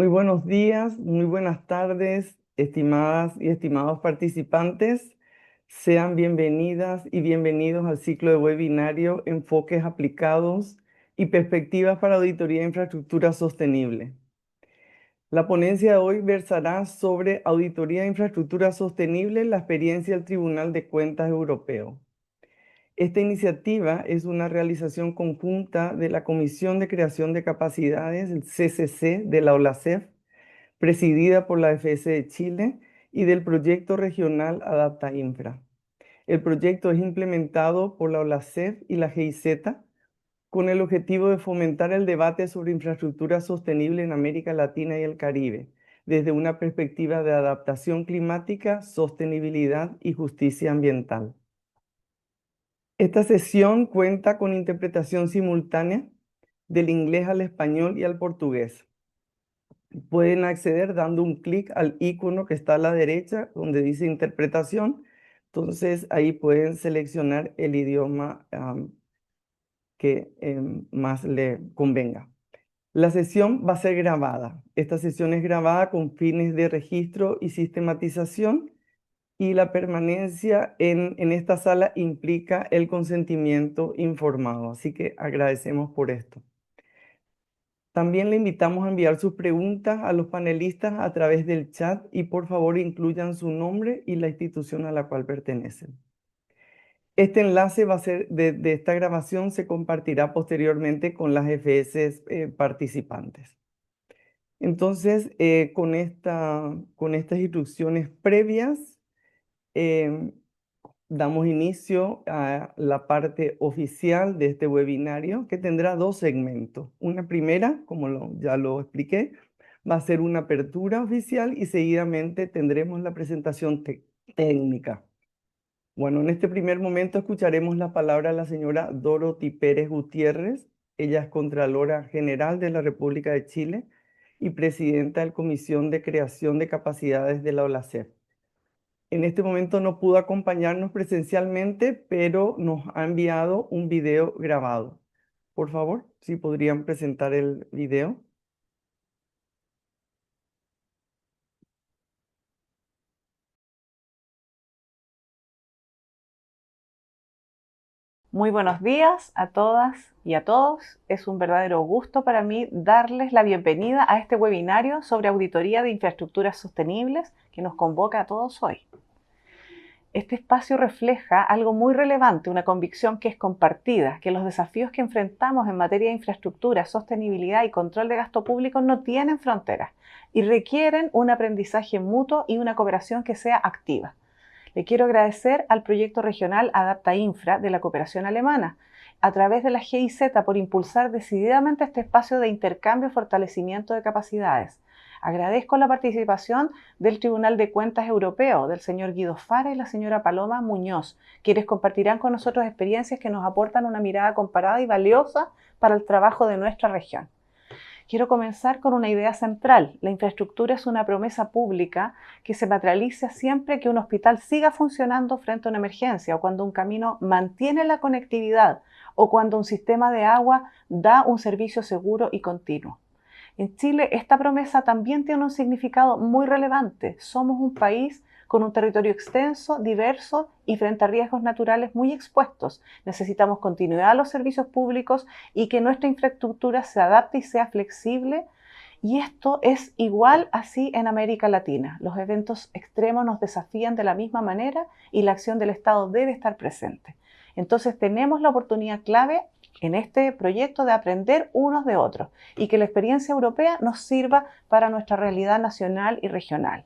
Muy buenos días, muy buenas tardes, estimadas y estimados participantes. Sean bienvenidas y bienvenidos al ciclo de webinario Enfoques aplicados y perspectivas para auditoría de infraestructura sostenible. La ponencia de hoy versará sobre auditoría de infraestructura sostenible, la experiencia del Tribunal de Cuentas Europeo. Esta iniciativa es una realización conjunta de la Comisión de Creación de Capacidades, el CCC, de la OLACEF, presidida por la FS de Chile, y del proyecto regional Adapta Infra. El proyecto es implementado por la OLACEF y la GIZ con el objetivo de fomentar el debate sobre infraestructura sostenible en América Latina y el Caribe, desde una perspectiva de adaptación climática, sostenibilidad y justicia ambiental. Esta sesión cuenta con interpretación simultánea del inglés al español y al portugués. Pueden acceder dando un clic al icono que está a la derecha donde dice interpretación. Entonces ahí pueden seleccionar el idioma que más le convenga. La sesión va a ser grabada. Esta sesión es grabada con fines de registro y sistematización, y la permanencia en esta sala implica el consentimiento informado. Así que agradecemos por esto. También le invitamos a enviar sus preguntas a los panelistas a través del chat y por favor incluyan su nombre y la institución a la cual pertenecen. Este enlace va a ser de esta grabación se compartirá posteriormente con las FS participantes. Entonces, con estas instrucciones previas, damos inicio a la parte oficial de este webinario, que tendrá dos segmentos. Una primera, como ya lo expliqué, va a ser una apertura oficial y seguidamente tendremos la presentación técnica. Bueno, en este primer momento escucharemos la palabra a la señora Dorothy Pérez Gutiérrez. Ella es Contralora General de la República de Chile y presidenta de la Comisión de Creación de Capacidades de la OLACEF. En este momento no pudo acompañarnos presencialmente, pero nos ha enviado un video grabado. Por favor, si podrían presentar el video. Muy buenos días a todas y a todos. Es un verdadero gusto para mí darles la bienvenida a este webinario sobre auditoría de infraestructuras sostenibles que nos convoca a todos hoy. Este espacio refleja algo muy relevante, una convicción que es compartida, que los desafíos que enfrentamos en materia de infraestructura, sostenibilidad y control de gasto público no tienen fronteras y requieren un aprendizaje mutuo y una cooperación que sea activa. Le quiero agradecer al proyecto regional Adapta Infra de la cooperación alemana, a través de la GIZ, por impulsar decididamente este espacio de intercambio y fortalecimiento de capacidades. Agradezco la participación del Tribunal de Cuentas Europeo, del señor Guido Fara y la señora Paloma Muñoz, quienes compartirán con nosotros experiencias que nos aportan una mirada comparada y valiosa para el trabajo de nuestra región. Quiero comenzar con una idea central. La infraestructura es una promesa pública que se materializa siempre que un hospital siga funcionando frente a una emergencia, o cuando un camino mantiene la conectividad, o cuando un sistema de agua da un servicio seguro y continuo. En Chile, esta promesa también tiene un significado muy relevante. Somos un país con un territorio extenso, diverso y frente a riesgos naturales muy expuestos. Necesitamos continuidad a los servicios públicos y que nuestra infraestructura se adapte y sea flexible. Y esto es igual así en América Latina. Los eventos extremos nos desafían de la misma manera y la acción del Estado debe estar presente. Entonces tenemos la oportunidad clave en este proyecto de aprender unos de otros y que la experiencia europea nos sirva para nuestra realidad nacional y regional.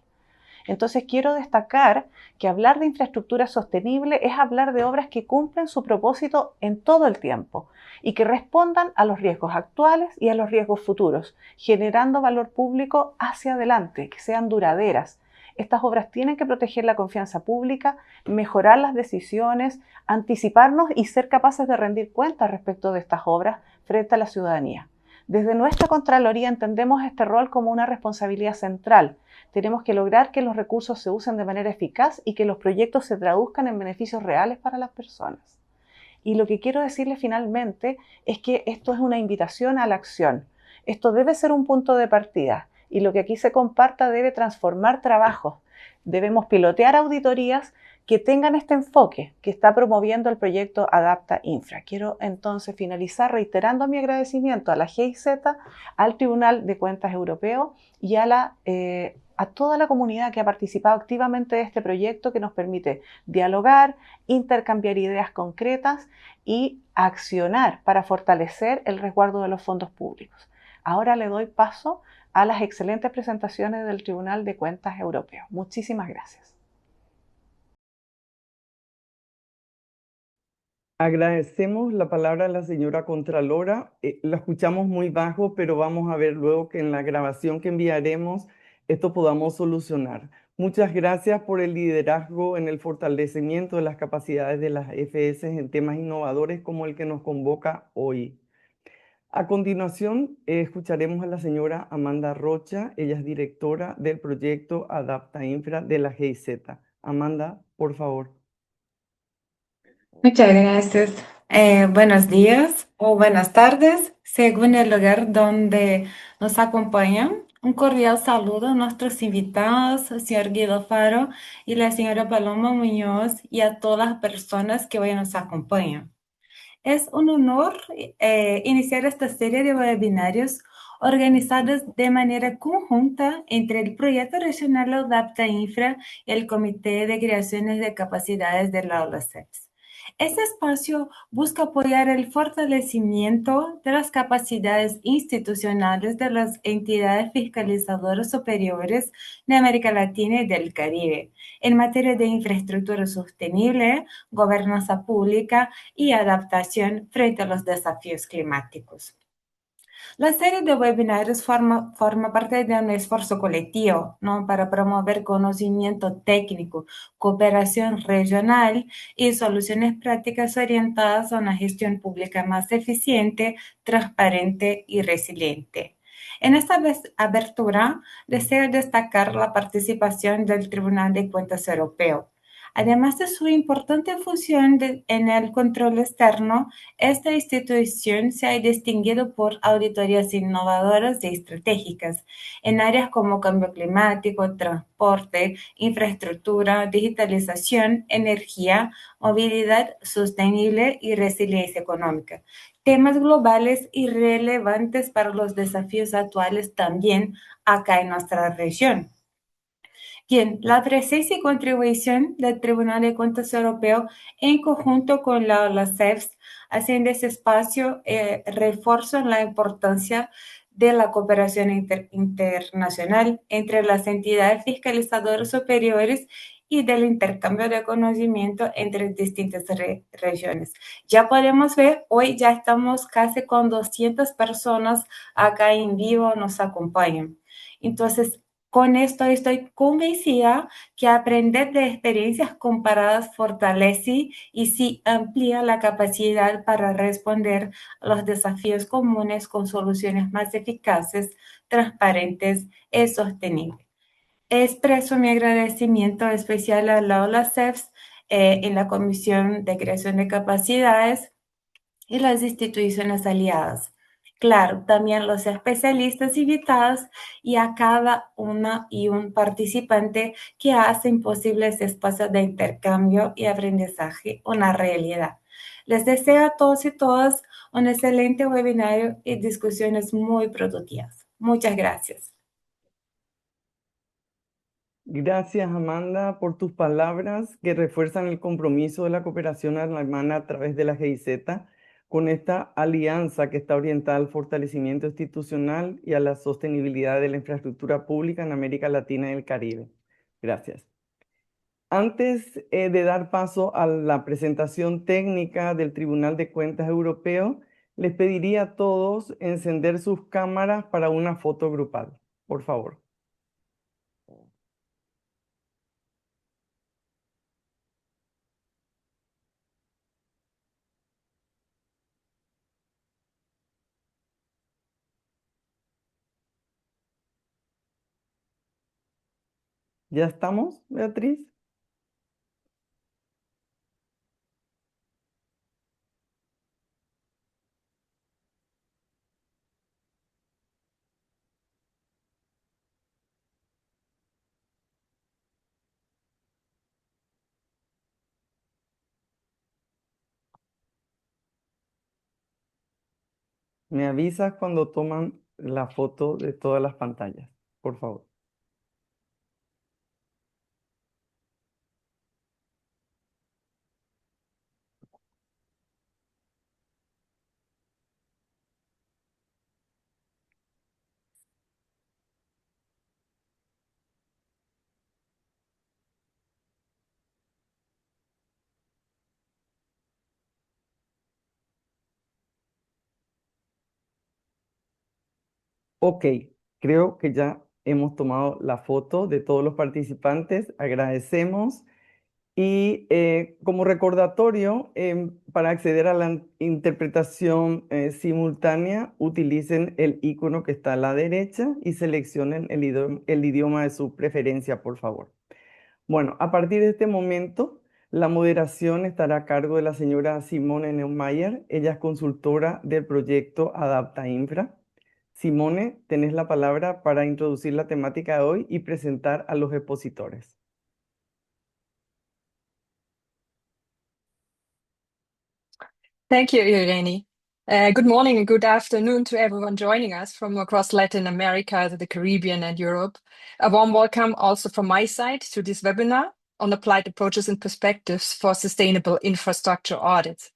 Entonces quiero destacar que hablar de infraestructura sostenible es hablar de obras que cumplen su propósito en todo el tiempo y que respondan a los riesgos actuales y a los riesgos futuros, generando valor público hacia adelante, que sean duraderas. Estas obras tienen que proteger la confianza pública, mejorar las decisiones, anticiparnos y ser capaces de rendir cuentas respecto de estas obras frente a la ciudadanía. Desde nuestra Contraloría entendemos este rol como una responsabilidad central. Tenemos que lograr que los recursos se usen de manera eficaz y que los proyectos se traduzcan en beneficios reales para las personas. Y lo que quiero decirles finalmente es que esto es una invitación a la acción. Esto debe ser un punto de partida y lo que aquí se comparta debe transformar trabajos. Debemos pilotear auditorías que tengan este enfoque que está promoviendo el proyecto Adapta Infra. Quiero entonces finalizar reiterando mi agradecimiento a la GIZ, al Tribunal de Cuentas Europeo y a toda la comunidad que ha participado activamente de este proyecto que nos permite dialogar, intercambiar ideas concretas y accionar para fortalecer el resguardo de los fondos públicos. Ahora le doy paso a las excelentes presentaciones del Tribunal de Cuentas Europeo. Muchísimas gracias. Agradecemos la palabra a la señora Contralora. La escuchamos muy bajo, pero vamos a ver luego que en la grabación que enviaremos esto podamos solucionar. Muchas gracias por el liderazgo en el fortalecimiento de las capacidades de las FS en temas innovadores como el que nos convoca hoy. A continuación, escucharemos a la señora Amanda Rocha. Ella es directora del proyecto Adapta Infra de la GIZ. Amanda, por favor. Muchas gracias. Buenos días o buenas tardes, según el lugar donde nos acompañan. Un cordial saludo a nuestros invitados, el señor Guido Fara y la señora Paloma Muñoz, y a todas las personas que hoy nos acompañan. Es un honor iniciar esta serie de webinarios organizados de manera conjunta entre el Proyecto Regional Adapta Infra y el Comité de Creaciones de Capacidades de la OLACEPS. Este espacio busca apoyar el fortalecimiento de las capacidades institucionales de las entidades fiscalizadoras superiores de América Latina y del Caribe en materia de infraestructura sostenible, gobernanza pública y adaptación frente a los desafíos climáticos. La serie de webinarios forma parte de un esfuerzo colectivo, ¿no?, para promover conocimiento técnico, cooperación regional y soluciones prácticas orientadas a una gestión pública más eficiente, transparente y resiliente. En esta abertura, deseo destacar la participación del Tribunal de Cuentas Europeo. Además de su importante función en el control externo, esta institución se ha distinguido por auditorías innovadoras y estratégicas en áreas como cambio climático, transporte, infraestructura, digitalización, energía, movilidad sostenible y resiliencia económica. Temas globales y relevantes para los desafíos actuales también acá en nuestra región. Bien, la presencia y contribución del Tribunal de Cuentas Europeo en conjunto con la CEFS haciendo ese espacio refuerzan la importancia de la cooperación internacional entre las entidades fiscalizadoras superiores y del intercambio de conocimiento entre distintas regiones. Ya podemos ver, hoy ya estamos casi con 200 personas acá en vivo, nos acompañan. Entonces, con esto estoy convencida que aprender de experiencias comparadas fortalece y sí amplía la capacidad para responder a los desafíos comunes con soluciones más eficaces, transparentes y sostenibles. Expreso mi agradecimiento especial a la OLACEFS en la Comisión de Creación de Capacidades y las instituciones aliadas. Claro, también los especialistas invitados y a cada una y un participante que hacen posible este espacio de intercambio y aprendizaje una realidad. Les deseo a todos y todas un excelente webinario y discusiones muy productivas. Muchas gracias. Gracias, Amanda, por tus palabras que refuerzan el compromiso de la cooperación alemana a través de la GIZ con esta alianza que está orientada al fortalecimiento institucional y a la sostenibilidad de la infraestructura pública en América Latina y el Caribe. Gracias. Antes de dar paso a la presentación técnica del Tribunal de Cuentas Europeo, les pediría a todos encender sus cámaras para una foto grupal, por favor. ¿Ya estamos, Beatriz? Me avisas cuando toman la foto de todas las pantallas, por favor. Ok, creo que ya hemos tomado la foto de todos los participantes. Agradecemos. Y como recordatorio, para acceder a la interpretación simultánea, utilicen el icono que está a la derecha y seleccionen el idioma de su preferencia, por favor. Bueno, a partir de este momento, la moderación estará a cargo de la señora Simone Neumayer. Ella es consultora del proyecto Adapta Infra. Simone, tenés la palabra para introducir la temática de hoy y presentar a los expositores. Thank you, Irene. Good morning and good afternoon to everyone joining us from across Latin America, the Caribbean, and Europe. A warm welcome also from my side to this webinar on applied approaches and perspectives for sustainable infrastructure audits.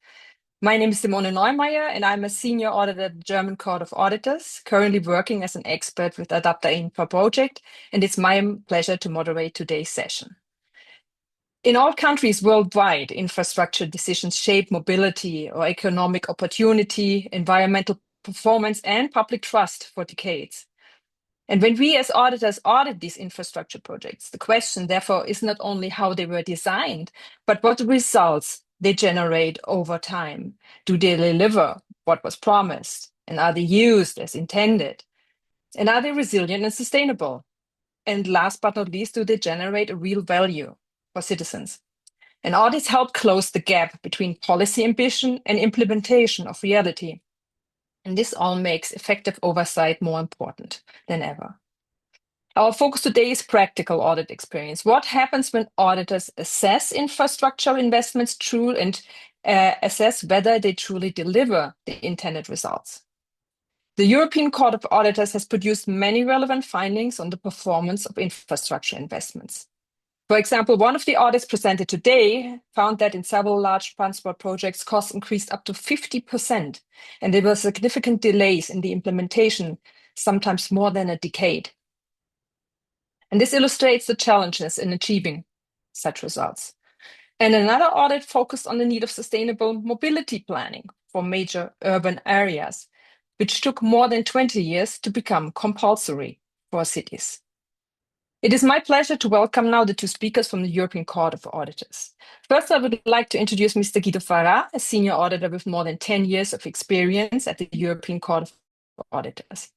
My name is Simone Neumeier, and I'm a senior auditor at the German Court of Auditors, currently working as an expert with Adapta Infra project, and it's my pleasure to moderate today's session. In all countries worldwide, infrastructure decisions shape mobility or economic opportunity, environmental performance, and public trust for decades. And when we as auditors audit these infrastructure projects, the question, therefore, is not only how they were designed, but what results they generate over time. Do they deliver what was promised? And are they used as intended? And are they resilient and sustainable? And last but not least, do they generate a real value for citizens? And audits help close the gap between policy ambition and implementation of reality. And this all makes effective oversight more important than ever. Our focus today is practical audit experience. What happens when auditors assess infrastructure investments and assess whether they truly deliver the intended results? The European Court of Auditors has produced many relevant findings on the performance of infrastructure investments. For example, one of the audits presented today found that in several large transport projects, costs increased up to 50%, and there were significant delays in the implementation, sometimes more than a decade. And this illustrates the challenges in achieving such results. And another audit focused on the need of sustainable mobility planning for major urban areas, which took more than 20 years to become compulsory for cities. It is my pleasure to welcome now the two speakers from the European Court of Auditors. First, I would like to introduce Mr. Guido Fara, a senior auditor with more than 10 years of experience at the European Court of Auditors.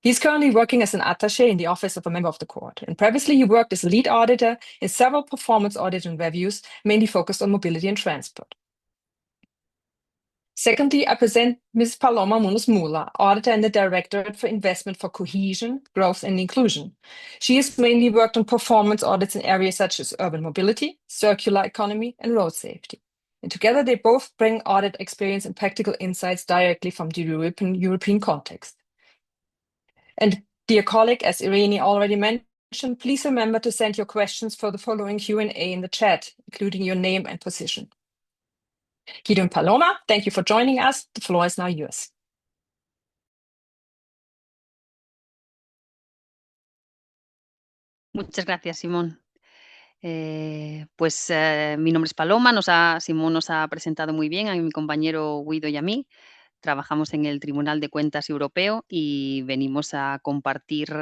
He's currently working as an attaché in the office of a member of the court, and previously he worked as a lead auditor in several performance audit and reviews, mainly focused on mobility and transport. Secondly, I present Ms. Paloma Muñoz, auditor in the Directorate for Investment for Cohesion, Growth and Inclusion. She has mainly worked on performance audits in areas such as urban mobility, circular economy, and road safety. And together they both bring audit experience and practical insights directly from the European context. And dear colleague, as Irene already mentioned, please remember to send your questions for the following Q&A in the chat, including your name and position. Guido and Paloma, thank you for joining us. The floor is now yours. Muchas gracias, Simón. Mi nombre es Paloma, Simón nos ha presentado muy bien a mi compañero Guido y a mí. Trabajamos en el Tribunal de Cuentas Europeo y venimos a compartir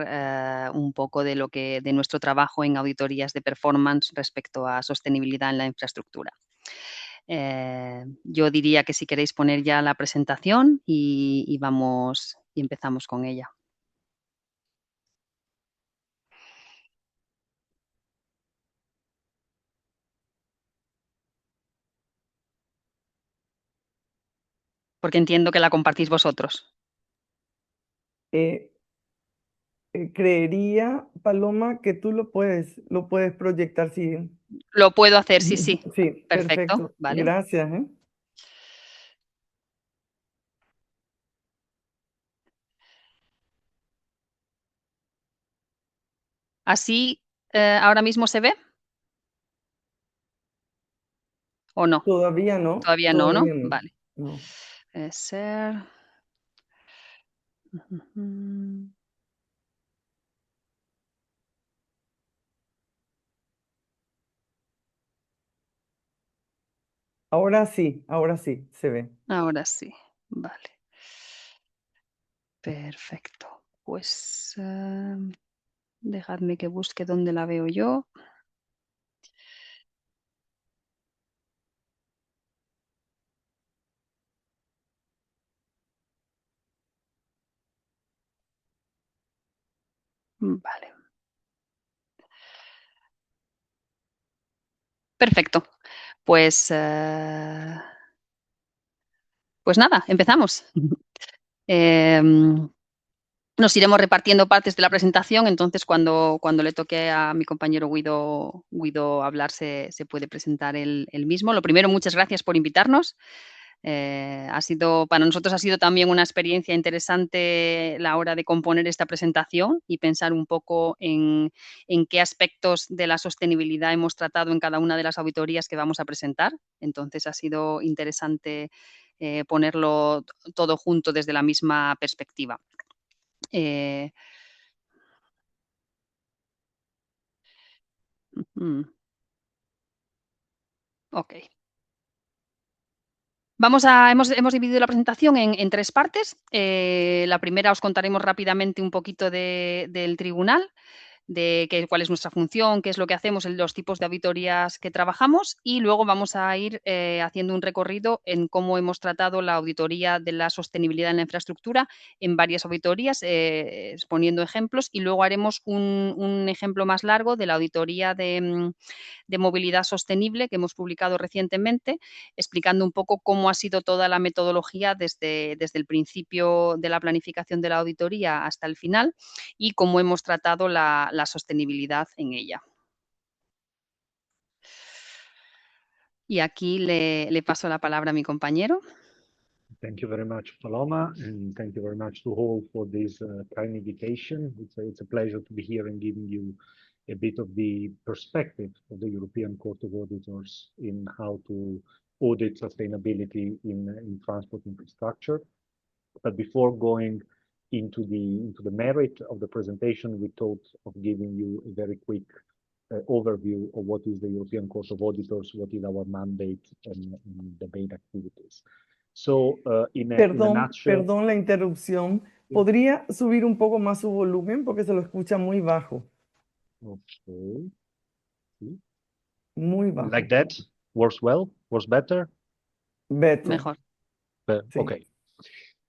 un poco de nuestro trabajo en auditorías de performance respecto a sostenibilidad en la infraestructura. Yo diría que si queréis poner ya la presentación y empezamos con ella. Porque entiendo que la compartís vosotros. Creería, Paloma, que tú lo puedes proyectar, sí. Lo puedo hacer, sí. Sí, Perfecto, perfecto. vale. Gracias. ¿Así ahora mismo se ve? ¿O no? Todavía no, Todavía no, ¿no? todavía no. Vale. No. Ser. Ujú. Ahora sí, se ve. Ahora sí, vale. Perfecto. Pues dejadme que busque dónde la veo yo. Vale. Perfecto. Pues nada, empezamos. Nos iremos repartiendo partes de la presentación, entonces cuando le toque a mi compañero Guido hablar, se puede presentar él mismo. Lo primero, muchas gracias por invitarnos. Para nosotros ha sido también una experiencia interesante la hora de componer esta presentación y pensar un poco en qué aspectos de la sostenibilidad hemos tratado en cada una de las auditorías que vamos a presentar. Entonces ha sido interesante ponerlo todo junto desde la misma perspectiva. Ok. Hemos dividido la presentación en 3 partes. La primera os contaremos rápidamente un poquito del tribunal, de cuál es nuestra función, qué es lo que hacemos, los tipos de auditorías que trabajamos, y luego vamos a ir haciendo un recorrido en cómo hemos tratado la auditoría de la sostenibilidad en la infraestructura en varias auditorías, exponiendo ejemplos, y luego haremos un ejemplo más largo de la auditoría de movilidad sostenible que hemos publicado recientemente, explicando un poco cómo ha sido toda la metodología desde el principio de la planificación de la auditoría hasta el final y cómo hemos tratado la sostenibilidad en ella. Y aquí le paso la palabra a mi compañero. Thank you very much, Paloma, and thank you very much to all for this kind invitation. It's a pleasure to be here and giving you a bit of the perspective of the European Court of Auditors in how to audit sustainability in transport infrastructure. But before going into the merit of the presentation, we thought of giving you a very quick overview of what is the European Court of Auditors, what is our mandate and the main activities. So, in a nutshell, Perdón la interrupción. ¿Podría subir un poco más su volumen porque se lo escucha muy bajo? Okay. Muy bajo. Like that works well, works better. Better. Mejor. Sí. Okay.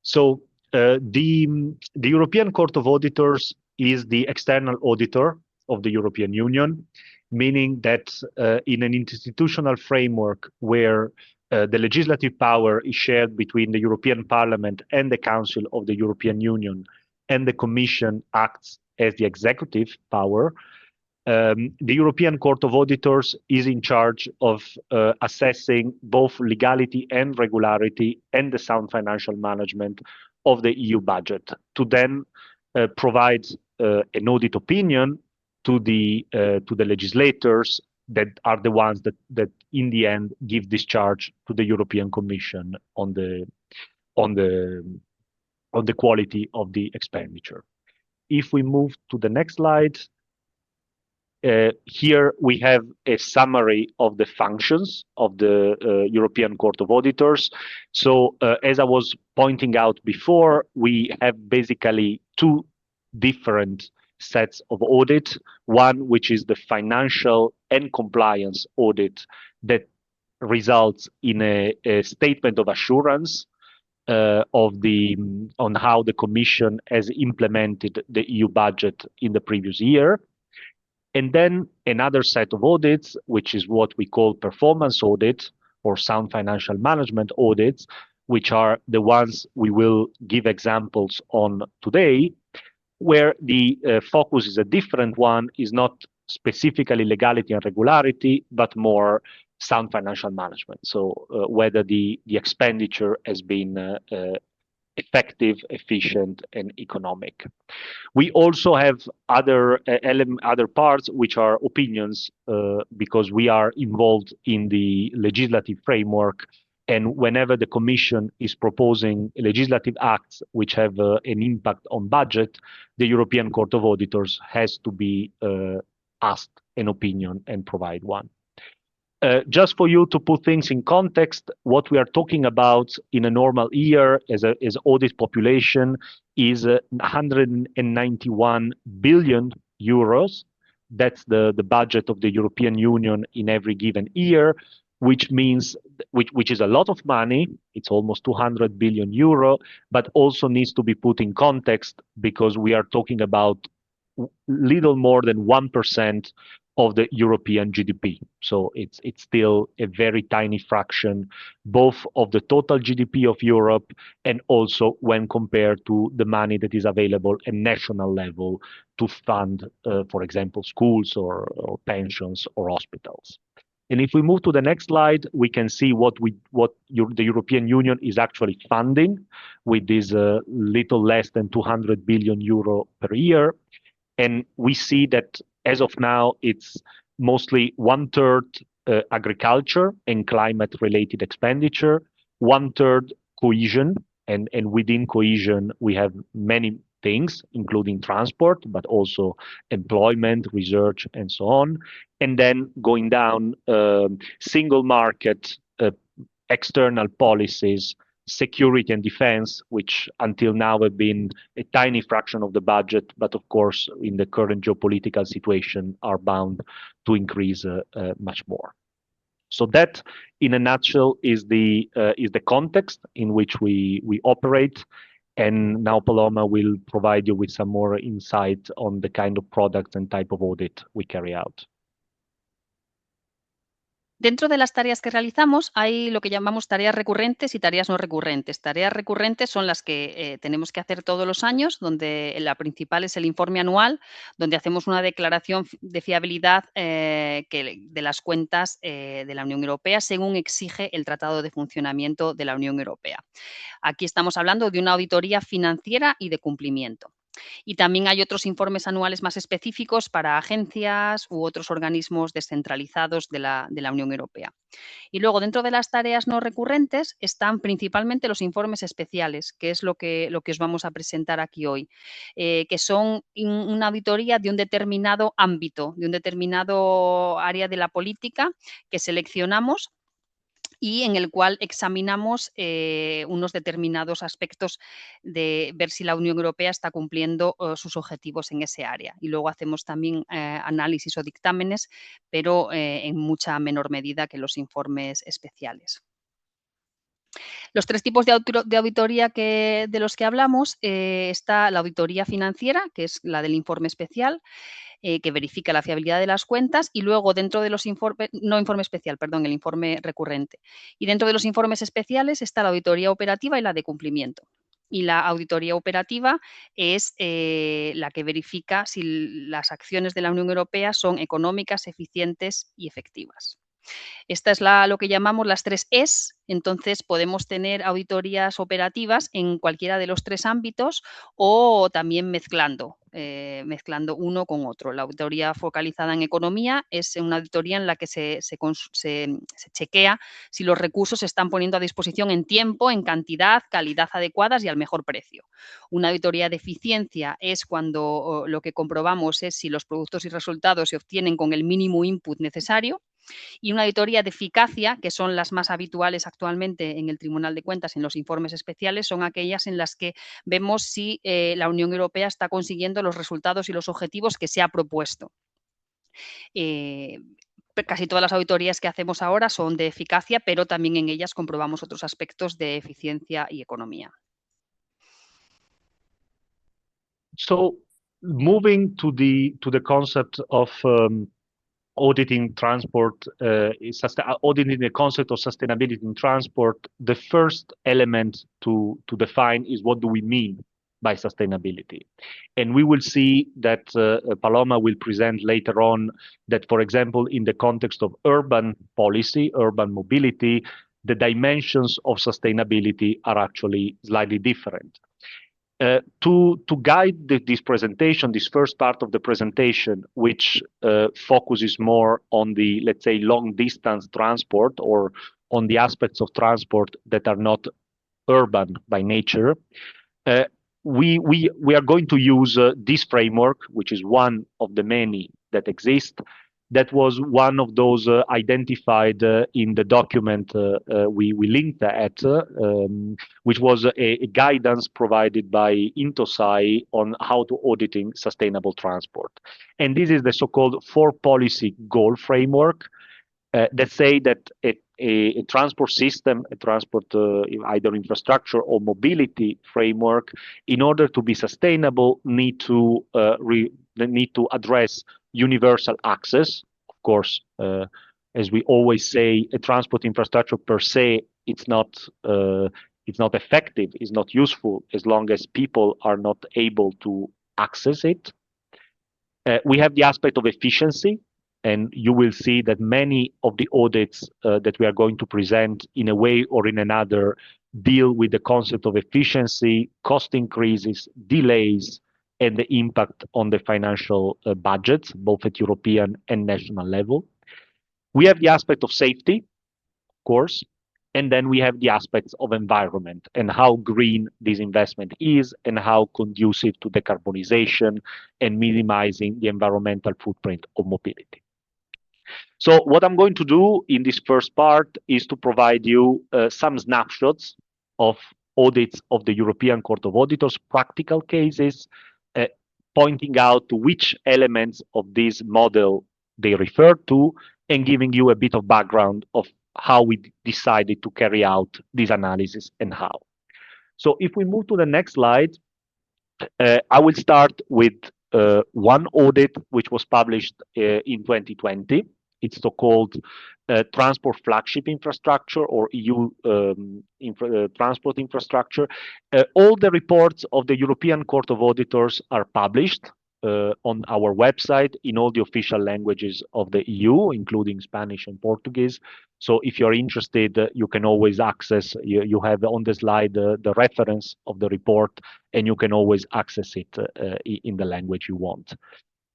So the European Court of Auditors is the external auditor of the European Union, meaning that in an institutional framework where the legislative power is shared between the European Parliament and the Council of the European Union, and the Commission acts as the executive power, the European Court of Auditors is in charge of assessing both legality and regularity and the sound financial management of the EU budget, to then provide an audit opinion to the legislators that are the ones that in the end give discharge to the European Commission on the quality of the expenditure. If we move to the next slide, here we have a summary of the functions of the European Court of Auditors. So as I was pointing out before, we have basically 2 different sets of audit. One, which is the financial and compliance audit that results in a statement of assurance on how the Commission has implemented the EU budget in the previous year. And then another set of audits, which is what we call performance audit or sound financial management audits, which are the ones we will give examples on today, where the focus is a different one, is not specifically legality and regularity, but more sound financial management. So whether the expenditure has been effective, efficient, and economic. We also have other other parts which are opinions because we are involved in the legislative framework. And whenever the Commission is proposing legislative acts which have an impact on budget, the European Court of Auditors has to be asked an opinion and provide one. Just for you to put things in context, what we are talking about in a normal year as audit population is 191 billion euros. That's the budget of the European Union in every given year, which means which is a lot of money. It's almost 200 billion euro, but also needs to be put in context because we are talking about little more than 1% of the European GDP. So it's still a very tiny fraction, both of the total GDP of Europe and also when compared to the money that is available at national level to fund, for example, schools or pensions or hospitals. And if we move to the next slide, we can see what the European Union is actually funding with this little less than 200 billion euro per year. And we see that as of now, it's mostly 1/3 agriculture and climate-related expenditure, 1/3 cohesion, and within cohesion, we have many things, including transport, but also employment, research, and so on. And then going down, single market, external policies, security and defense, which until now have been a tiny fraction of the budget, but of course, in the current geopolitical situation, are bound to increase much more. So that, in a nutshell, is the context in which we operate. And now Paloma will provide you with some more insight on the kind of products and type of audit we carry out. Dentro de las tareas que realizamos hay lo que llamamos tareas recurrentes y tareas no recurrentes. Tareas recurrentes son las que tenemos que hacer todos los años, donde la principal es el informe anual, donde hacemos una declaración de fiabilidad de las cuentas de la Unión Europea según exige el Tratado de Funcionamiento de la Unión Europea. Aquí estamos hablando de una auditoría financiera y de cumplimiento. Y también hay otros informes anuales más específicos para agencias u otros organismos descentralizados de la Unión Europea. Y luego, dentro de las tareas no recurrentes, están principalmente los informes especiales, que es lo que os vamos a presentar aquí hoy, que son una auditoría de un determinado ámbito, de un determinado área de la política que seleccionamos y en el cual examinamos unos determinados aspectos de ver si la Unión Europea está cumpliendo sus objetivos en ese área. Y luego hacemos también análisis o dictámenes, pero en mucha menor medida que los informes especiales. Los tres tipos de auditoría de los que hablamos, está la auditoría financiera, que es la del informe especial, que verifica la fiabilidad de las cuentas, y luego dentro de los informes, no informe especial, perdón, el informe recurrente. Y dentro de los informes especiales está la auditoría operativa y la de cumplimiento. Y la auditoría operativa es la que verifica si las acciones de la Unión Europea son económicas, eficientes y efectivas. Esta es lo que llamamos las 3 Es, entonces podemos tener auditorías operativas en cualquiera de los 3 ámbitos o también mezclando uno con otro. La auditoría focalizada en economía es una auditoría en la que se chequea si los recursos se están poniendo a disposición en tiempo, en cantidad, calidad adecuadas y al mejor precio. Una auditoría de eficiencia es cuando lo que comprobamos es si los productos y resultados se obtienen con el mínimo input necesario. Y una auditoría de eficacia, que son las más habituales actualmente en el Tribunal de Cuentas, en los informes especiales, son aquellas en las que vemos si la Unión Europea está consiguiendo los resultados y los objetivos que se ha propuesto. Casi todas las auditorías que hacemos ahora son de eficacia, pero también en ellas comprobamos otros aspectos de eficiencia y economía. So, moving to the concept of auditing transport, auditing the concept of sustainability in transport, the first element to define is what do we mean by sustainability. And we will see that Paloma will present later on that, for example, in the context of urban policy, urban mobility, the dimensions of sustainability are actually slightly different. To guide this presentation, this first part of the presentation, which focuses more on the, let's say, long distance transport or on the aspects of transport that are not urban by nature, we are going to use this framework, which is one of the many that exist. That was one of those identified in the document we linked at, which was a guidance provided by Intosai on how to auditing sustainable transport. And this is the so-called 4 policy goal framework that say that a transport system, a transport either infrastructure or mobility framework, in order to be sustainable, need to address universal access. Of course, as we always say, a transport infrastructure per se, it's not effective, it's not useful as long as people are not able to access it. We have the aspect of efficiency, and you will see that many of the audits that we are going to present in a way or in another deal with the concept of efficiency, cost increases, delays, and the impact on the financial budgets, both at European and national level. We have the aspect of safety, of course, and then we have the aspects of environment and how green this investment is and how conducive to decarbonization and minimizing the environmental footprint of mobility. So what I'm going to do in this first part is to provide you some snapshots of audits of the European Court of Auditors, practical cases, pointing out to which elements of this model they refer to, and giving you a bit of background of how we decided to carry out this analysis and how. So if we move to the next slide, I will start with one audit which was published in 2020. It's so-called Transport Flagship Infrastructure or EU Transport Infrastructure. All the reports of the European Court of Auditors are published on our website in all the official languages of the EU, including Spanish and Portuguese. So if you're interested, you can always access, you have on the slide the reference of the report, and you can always access it in the language you want.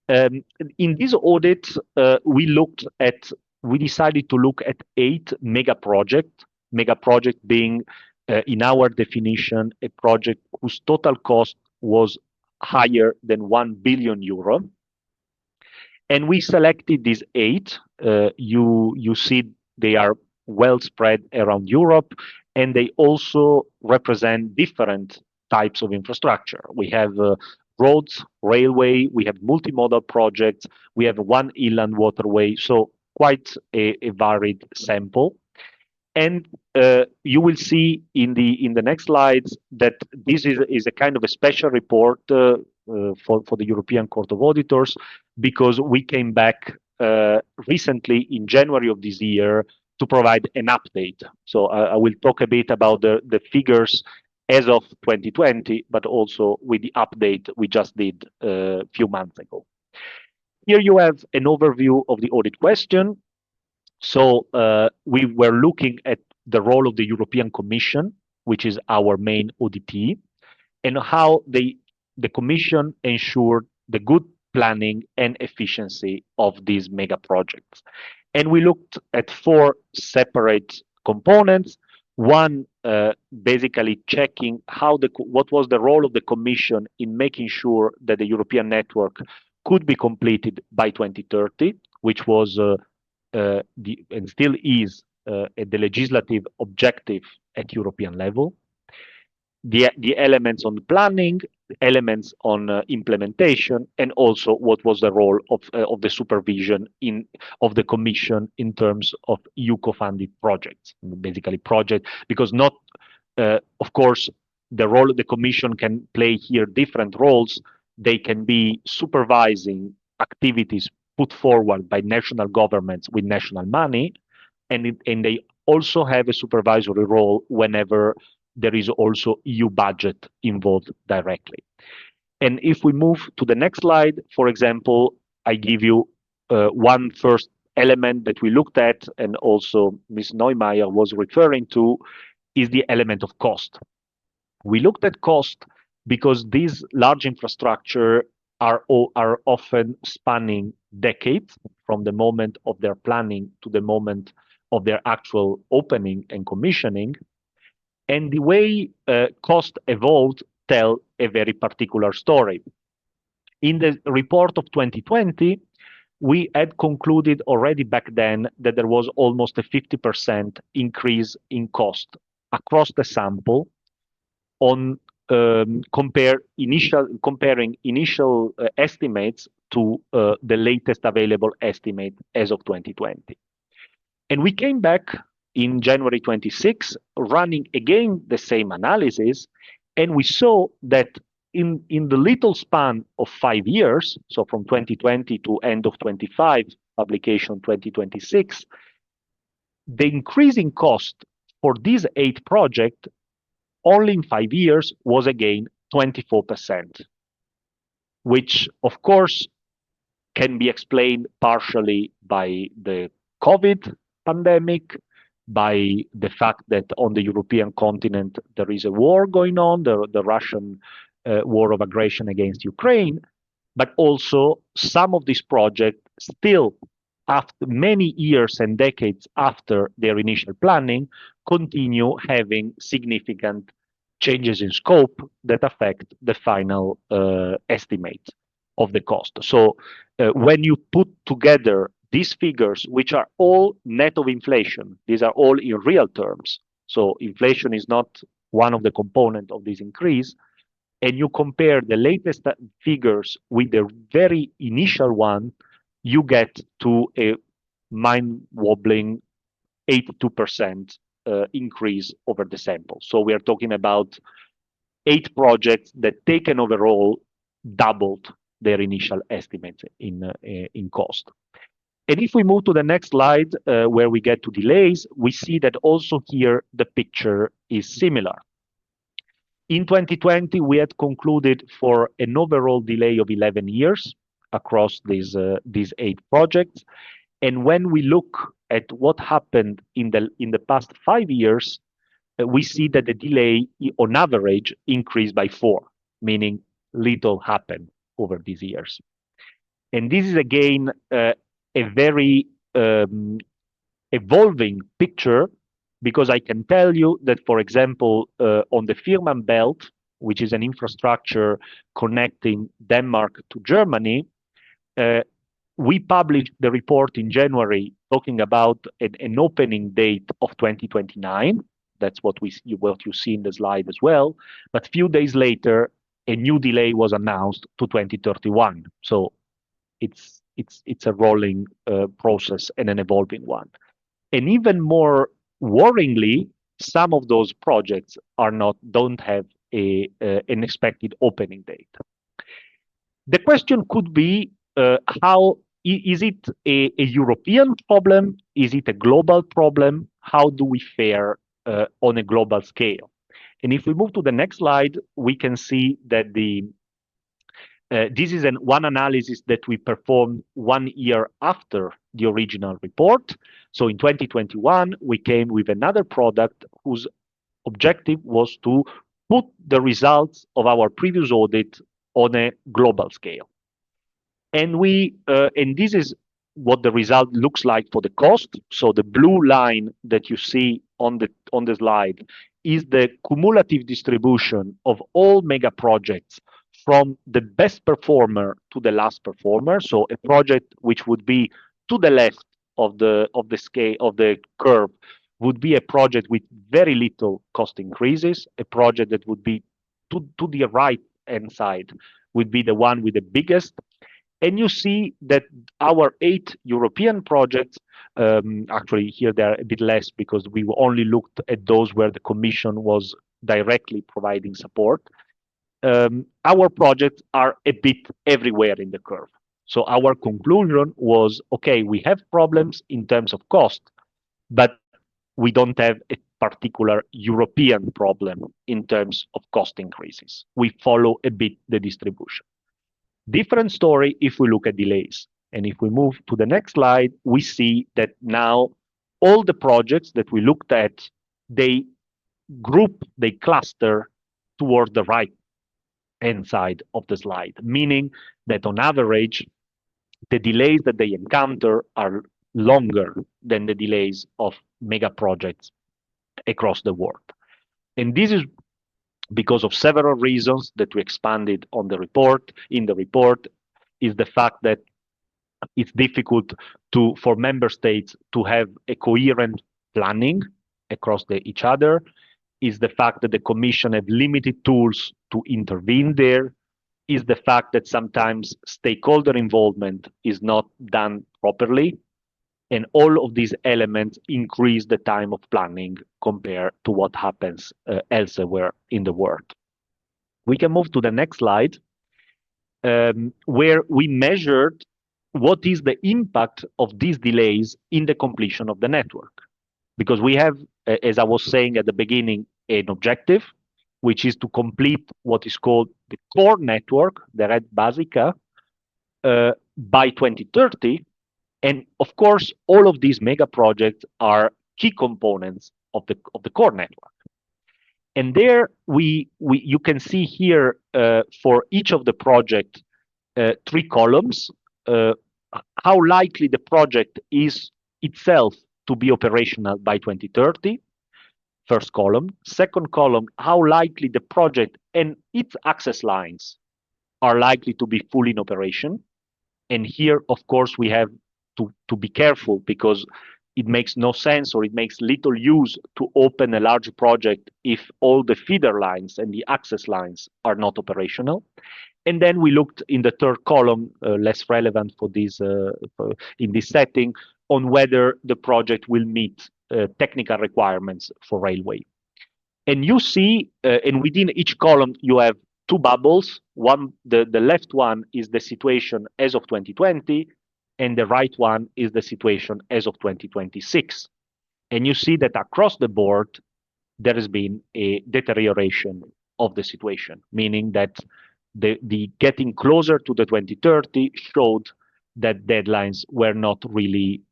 In this audit, we decided to look at 8 mega projects being, in our definition, a project whose total cost was higher than 1 billion euro. And we selected these 8. You see they are well spread around Europe, and they also represent different types of infrastructure. We have roads, railway, we have multimodal projects, we have one inland waterway, so quite a varied sample. And you will see in the next slides that this is a kind of a special report for the European Court of Auditors, because we came back recently in January of this year to provide an update. So I will talk a bit about the figures as of 2020, but also with the update we just did a few months ago. Here you have an overview of the audit question. So we were looking at the role of the European Commission, which is our main auditee, and how the Commission ensured the good planning and efficiency of these mega projects. And we looked at 4 separate components. One, basically checking what was the role of the Commission in making sure that the European network could be completed by 2030, which was and still is the legislative objective at European level. The elements on planning, elements on implementation, and also what was the role of the supervision of the Commission in terms of EU co-funded projects, basically projects, because not, of course, the role of the Commission can play here different roles. They can be supervising activities put forward by national governments with national money, and they also have a supervisory role whenever there is also EU budget involved directly. And if we move to the next slide, for example, I give you one first element that we looked at, and also Ms. Neumeier was referring to, is the element of cost. We looked at cost because these large infrastructure are often spanning decades from the moment of their planning to the moment of their actual opening and commissioning. And the way cost evolved tell a very particular story. In the report of 2020, we had concluded already back then that there was almost a 50% increase in cost across the sample on comparing initial estimates to the latest available estimate as of 2020. And we came back in January 26, running again the same analysis, and we saw that in the little span of 5 years, so from 2020 to end of 25, publication 2026, the increasing cost for these 8 projects only in 5 years was again 24%, which of course can be explained partially by the COVID pandemic, by the fact that on the European continent there is a war going on, the Russian war of aggression against Ukraine, but also some of these projects still, after many years and decades after their initial planning, continue having significant changes in scope that affect the final estimate of the cost. So when you put together these figures, which are all net of inflation, these are all in real terms, so inflation is not one of the components of this increase, and you compare the latest figures with the very initial one, you get to a mind-wobbling 82% increase over the sample. So we are talking about 8 projects that taken overall doubled their initial estimates in cost. And if we move to the next slide, where we get to delays, we see that also here the picture is similar. In 2020, we had concluded for an overall delay of 11 years across these 8 projects. And when we look at what happened in the past 5 years, we see that the delay on average increased by 4, meaning little happened over these years. And this is again a very evolving picture, because I can tell you that, for example, on the Fehmarn Belt, which is an infrastructure connecting Denmark to Germany, we published the report in January talking about an opening date of 2029. That's what you see in the slide as well. But a few days later, a new delay was announced to 2031. So it's a rolling process and an evolving one. And even more worryingly, some of those projects don't have an expected opening date. The question could be, how is it a European problem? Is it a global problem? How do we fare on a global scale? And if we move to the next slide, we can see that this is one analysis that we performed 1 year after the original report. So in 2021, we came with another product whose objective was to put the results of our previous audit on a global scale. And this is what the result looks like for the cost. So the blue line that you see on the slide is the cumulative distribution of all mega projects from the best performer to the last performer. So a project which would be to the left of the scale of the curve would be a project with very little cost increases. A project that would be to the right hand side would be the one with the biggest. And you see that our 8 European projects, actually here they're a bit less because we only looked at those where the Commission was directly providing support. Our projects are a bit everywhere in the curve. So our conclusion was, okay, we have problems in terms of cost, but we don't have a particular European problem in terms of cost increases. We follow a bit the distribution. Different story if we look at delays. And if we move to the next slide, we see that now all the projects that we looked at, they group, they cluster toward the right-hand side of the slide, meaning that on average, the delays that they encounter are longer than the delays of mega projects across the world. And this is because of several reasons that we expanded on the report. In the report is the fact that it's difficult for member states to have a coherent planning across each other, is the fact that the Commission have limited tools to intervene there, is the fact that sometimes stakeholder involvement is not done properly, and all of these elements increase the time of planning compared to what happens elsewhere in the world. We can move to the next slide, where we measured what is the impact of these delays in the completion of the network. Because we have, as I was saying at the beginning, an objective, which is to complete what is called the core network, the Red Basica, by 2030. And of course, all of these mega projects are key components of the core network. And there you can see here for each of the project 3 columns, how likely the project is itself to be operational by 2030. First column. Second column, how likely the project and its access lines are likely to be fully in operation. And here, of course, we have to be careful, because it makes no sense, or it makes little use to open a large project if all the feeder lines and the access lines are not operational. And then we looked in the third column, less relevant for this in this setting, on whether the project will meet technical requirements for railway. And you see, and within each column, you have 2 bubbles. One, the left one is the situation as of 2020, and the right one is the situation as of 2026. And you see that across the board, there has been a deterioration of the situation, meaning that the getting closer to the 2030 showed that deadlines were not really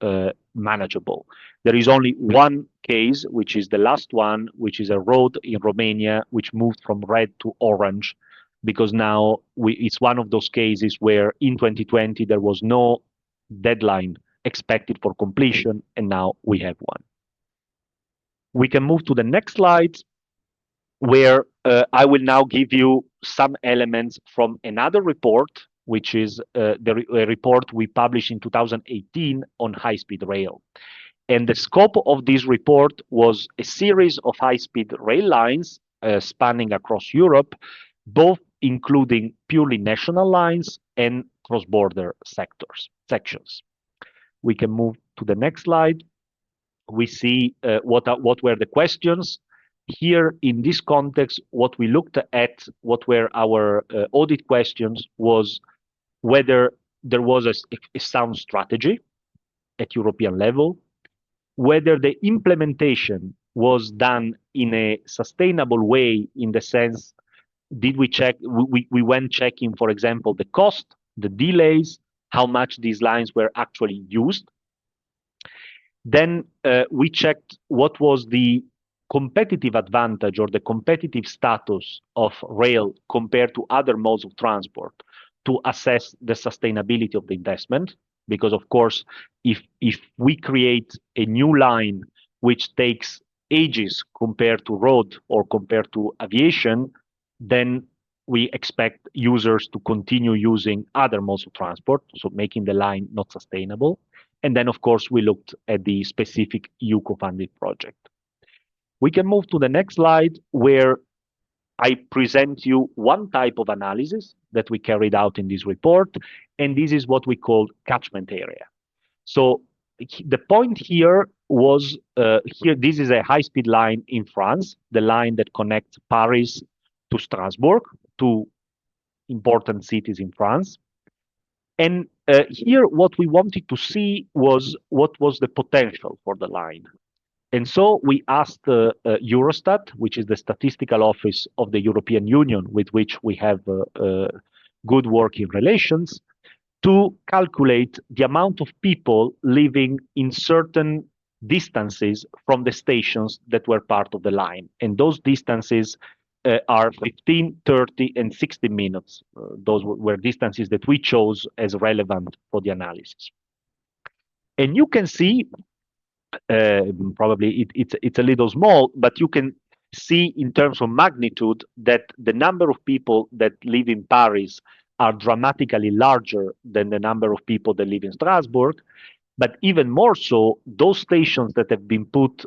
manageable. There is only one case, which is the last one, which is a road in Romania, which moved from red to orange, because now it's one of those cases where in 2020 there was no deadline expected for completion, and now we have one. We can move to the next slide, where I will now give you some elements from another report, which is a report we published in 2018 on high-speed rail. And the scope of this report was a series of high-speed rail lines spanning across Europe, both including purely national lines and cross-border sections. We can move to the next slide. We see what were the questions. Here, in this context, what we looked at, what were our audit questions, was whether there was a sound strategy at European level, whether the implementation was done in a sustainable way, in the sense, did we check, we went checking, for example, the cost, the delays, how much these lines were actually used. Then we checked what was the competitive advantage or the competitive status of rail compared to other modes of transport to assess the sustainability of the investment. Because of course, if we create a new line which takes ages compared to road or compared to aviation, then we expect users to continue using other modes of transport, so making the line not sustainable. And then, of course, we looked at the specific EU co-funded project. We can move to the next slide, where I present you one type of analysis that we carried out in this report, and this is what we call catchment area. So the point here was, this is a high-speed line in France, the line that connects Paris to Strasbourg, two important cities in France. And here what we wanted to see was what was the potential for the line. And so we asked Eurostat, which is the statistical office of the European Union, with which we have good working relations, to calculate the amount of people living in certain distances from the stations that were part of the line. And those distances are 15, 30, and 60 minutes. Those were distances that we chose as relevant for the analysis. And you can see, probably it's a little small, but you can see in terms of magnitude that the number of people that live in Paris are dramatically larger than the number of people that live in Strasbourg. But even more so, those stations that have been put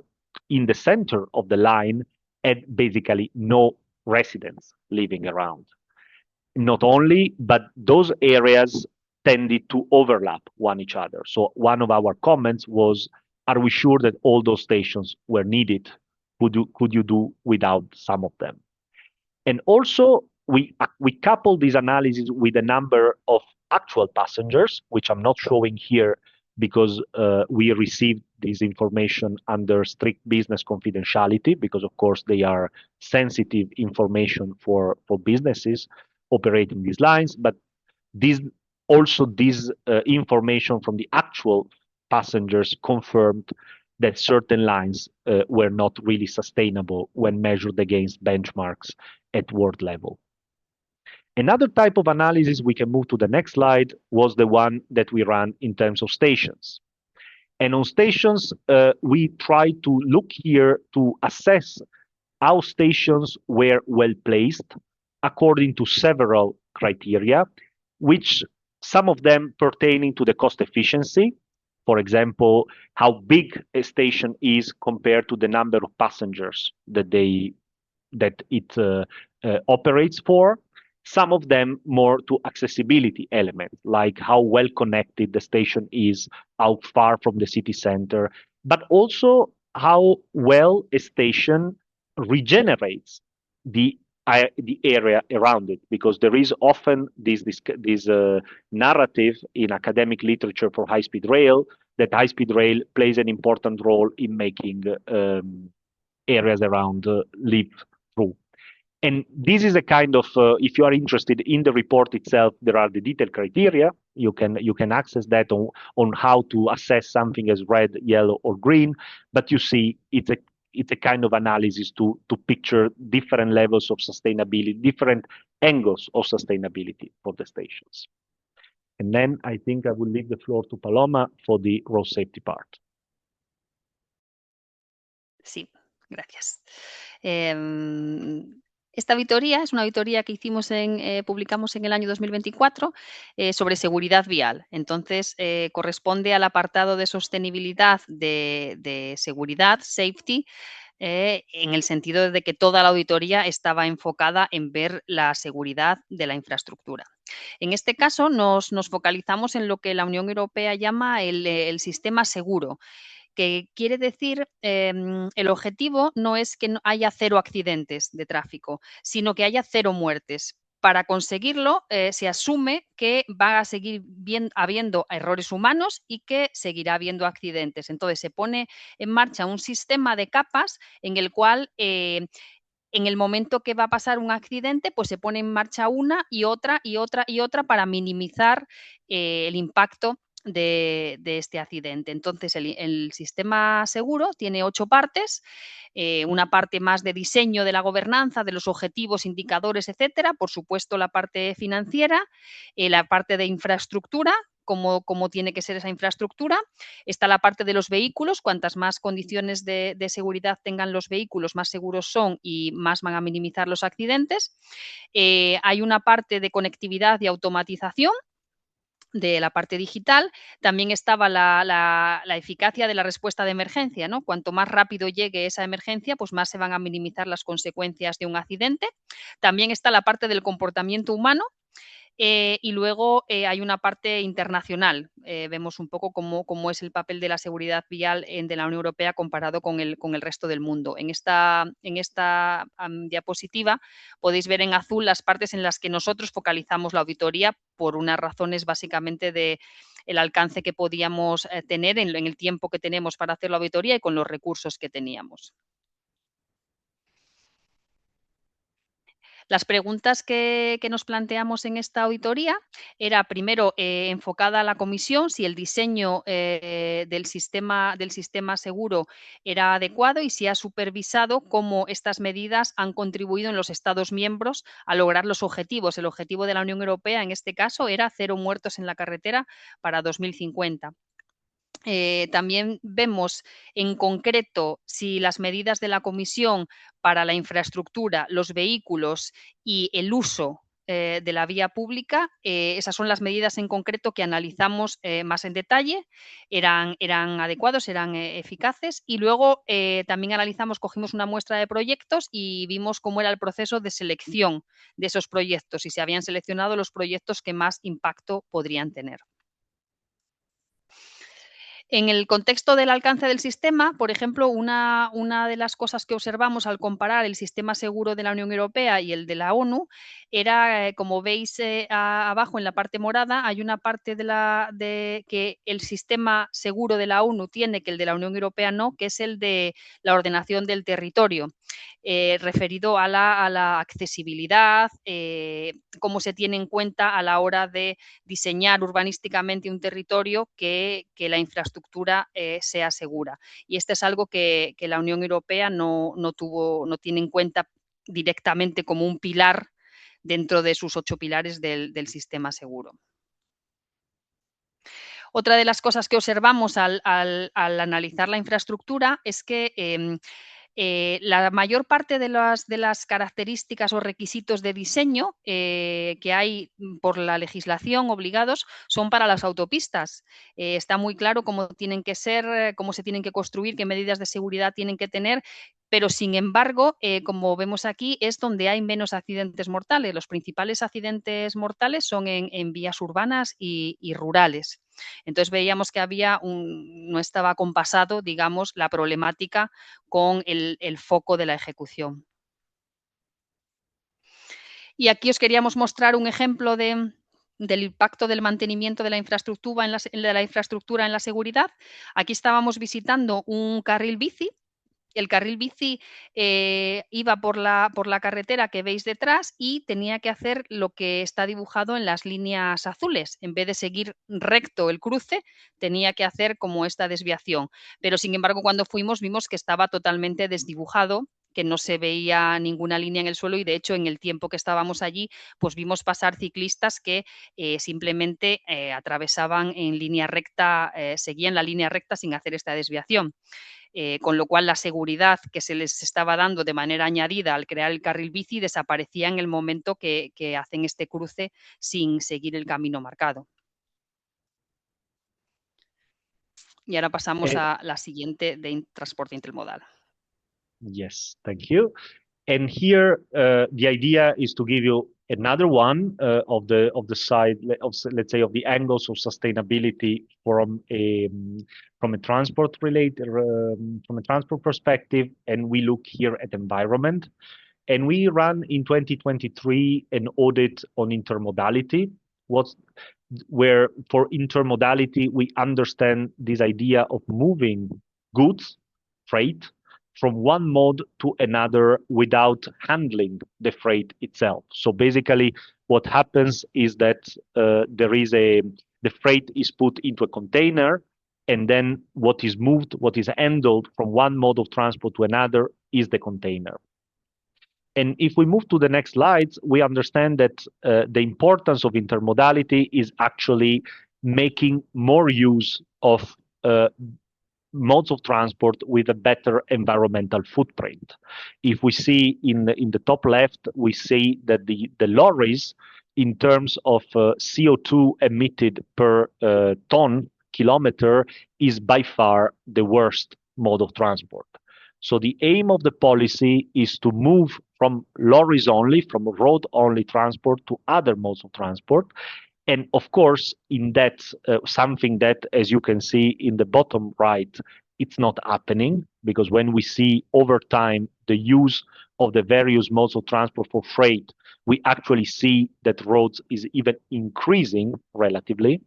in the center of the line had basically no residents living around. Not only, but those areas tended to overlap one each other. So one of our comments was, are we sure that all those stations were needed? Could you do without some of them? And also, we coupled this analysis with a number of actual passengers, which I'm not showing here because we received this information under strict business confidentiality, because of course they are sensitive information for businesses operating these lines. But this information from the actual passengers confirmed that certain lines were not really sustainable when measured against benchmarks at world level. Another type of analysis, we can move to the next slide, was the one that we ran in terms of stations. And on stations, we tried to look here to assess how stations were well placed according to several criteria, which some of them pertaining to the cost efficiency. For example, how big a station is compared to the number of passengers that it operates for. Some of them more to accessibility elements, like how well connected the station is, how far from the city center, but also how well a station regenerates the area around it, because there is often this narrative in academic literature for high-speed rail that high-speed rail plays an important role in making areas around live through. And this is a kind of, if you are interested in the report itself, there are the detailed criteria. You can access that on how to assess something as red, yellow, or green. But you see, it's a kind of analysis to picture different levels of sustainability, different angles of sustainability for the stations. And then I think I will leave the floor to Paloma for the road safety part. Sí, gracias. Esta auditoría es una auditoría que publicamos en el año 2024 sobre seguridad vial. Entonces, corresponde al apartado de sostenibilidad de seguridad, safety, en el sentido de que toda la auditoría estaba enfocada en ver la seguridad de la infraestructura. En este caso, nos focalizamos en lo que la Unión Europea llama el sistema seguro, que quiere decir, el objetivo no es que haya 0 accidentes de tráfico, sino que haya 0 muertes. Para conseguirlo, se asume que va a seguir habiendo errores humanos y que seguirá habiendo accidentes. Entonces, se pone en marcha un sistema de capas en el cual, en el momento que va a pasar un accidente, pues se pone en marcha una y otra y otra y otra para minimizar el impacto de este accidente. Entonces, el sistema seguro tiene 8 partes, una parte más de diseño de la gobernanza, de los objetivos, indicadores, etcétera. Por supuesto, la parte financiera, la parte de infraestructura, cómo tiene que ser esa infraestructura. Está la parte de los vehículos, cuantas más condiciones de seguridad tengan los vehículos, más seguros son y más van a minimizar los accidentes. Hay una parte de conectividad y automatización, de la parte digital. También estaba la eficacia de la respuesta de emergencia, ¿no? Cuanto más rápido llegue esa emergencia, pues más se van a minimizar las consecuencias de un accidente. También está la parte del comportamiento humano. Y luego hay una parte internacional. Vemos un poco cómo es el papel de la seguridad vial de la Unión Europea comparado con el resto del mundo. En esta diapositiva podéis ver en azul las partes en las que nosotros focalizamos la auditoría por unas razones básicamente de el alcance que podíamos tener en el tiempo que tenemos para hacer la auditoría y con los recursos que teníamos. Las preguntas que nos planteamos en esta auditoría era, primero, enfocada a la comisión, si el diseño del sistema seguro era adecuado y si ha supervisado cómo estas medidas han contribuido en los Estados miembros a lograr los objetivos. El objetivo de la Unión Europea, en este caso, era 0 muertos en la carretera para 2050. También vemos en concreto si las medidas de la Comisión para la infraestructura, los vehículos y el uso de la vía pública, esas son las medidas en concreto que analizamos más en detalle, eran adecuados, eran eficaces, y luego también cogimos una muestra de proyectos y vimos cómo era el proceso de selección de esos proyectos y se habían seleccionado los proyectos que más impacto podrían tener. En el contexto del alcance del sistema, por ejemplo, una de las cosas que observamos al comparar el sistema seguro de la Unión Europea y el de la ONU era, como veis abajo en la parte morada, hay una parte de que el sistema seguro de la ONU tiene que el de la Unión Europea no, que es el de la ordenación del territorio. Referido a la accesibilidad, cómo se tiene en cuenta a la hora de diseñar urbanísticamente un territorio que la infraestructura sea segura. Y este es algo que la Unión Europea no tiene en cuenta directamente como un pilar dentro de sus 8 pilares del sistema seguro. Otra de las cosas que observamos al analizar la infraestructura es que la mayor parte de las características o requisitos de diseño que hay por la legislación obligados son para las autopistas. Está muy claro cómo tienen que ser, cómo se tienen que construir, qué medidas de seguridad tienen que tener, pero sin embargo, como vemos aquí, es donde hay menos accidentes mortales. Los principales accidentes mortales son en vías urbanas y rurales. Entonces veíamos que no estaba compasado, digamos, la problemática con el foco de la ejecución. Y aquí os queríamos mostrar un ejemplo del impacto del mantenimiento de la infraestructura en la seguridad. Aquí estábamos visitando un carril bici. El carril bici iba por la carretera que veis detrás y tenía que hacer lo que está dibujado en las líneas azules. En vez de seguir recto el cruce, tenía que hacer como esta desviación. Pero, sin embargo, cuando fuimos vimos que estaba totalmente desdibujado, que no se veía ninguna línea en el suelo y, de hecho, en el tiempo que estábamos allí, pues vimos pasar ciclistas que simplemente atravesaban en línea recta, seguían la línea recta sin hacer esta desviación. Con lo cual la seguridad que se les estaba dando de manera añadida al crear el carril bici desaparecía en el momento que hacen este cruce sin seguir el camino marcado. Y ahora pasamos a la siguiente de transporte intermodal. Yes, thank you. And here, the idea is to give you another one of the side of, let's say, of the angles of sustainability from a transport perspective, and we look here at environment. And we ran in 2023 an audit on intermodality. Where for intermodality we understand this idea of moving goods, freight, from one mode to another without handling the freight itself. So basically what happens is that the freight is put into a container, and then what is moved, what is handled from one mode of transport to another is the container. And if we move to the next slides, we understand that the importance of intermodality is actually making more use of modes of transport with a better environmental footprint. If we see in the top left, we see that the lorries, in terms of CO2 emitted per ton kilometer, is by far the worst mode of transport. So the aim of the policy is to move from lorries only, from road only transport to other modes of transport. And of course, in that, something that, as you can see in the bottom right, it's not happening, because when we see over time the use of the various modes of transport for freight, we actually see that roads is even increasing relatively.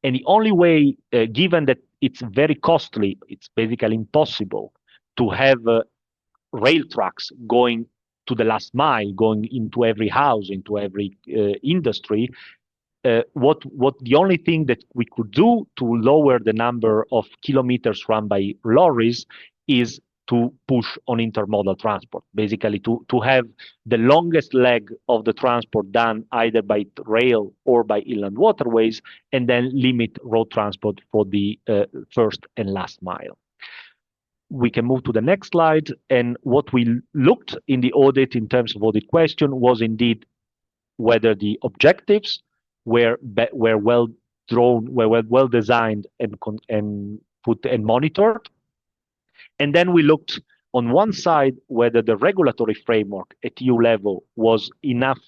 And the only way, given that it's very costly, it's basically impossible to have rail tracks going to the last mile, going into every house, into every industry. What the only thing that we could do to lower the number of kilometers run by lorries is to push on intermodal transport, basically to have the longest leg of the transport done either by rail or by inland waterways, and then limit road transport for the first and last mile. We can move to the next slide. And what we looked in the audit in terms of audit question was indeed whether the objectives were well drawn, were well designed and put and monitored. And then we looked on one side whether the regulatory framework at EU level was enough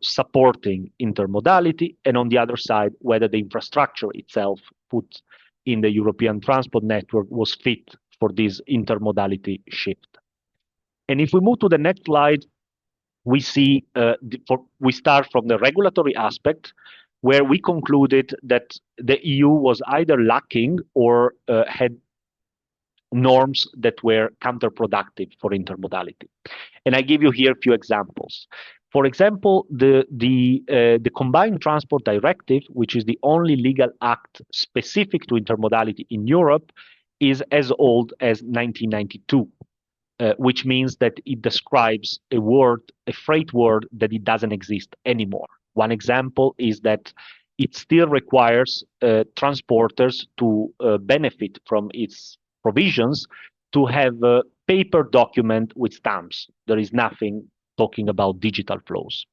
supporting intermodality, and on the other side whether the infrastructure itself put in the European transport network was fit for this intermodality shift. And if we move to the next slide, we see we start from the regulatory aspect, where we concluded that the EU was either lacking or had norms that were counterproductive for intermodality. And I give you here a few examples. For example, the Combined Transport Directive, which is the only legal act specific to intermodality in Europe, is as old as 1992, which means that it describes a freight word that it doesn't exist anymore. One example is that it still requires transporters to benefit from its provisions to have a paper document with stamps. There is nothing talking about digital flows.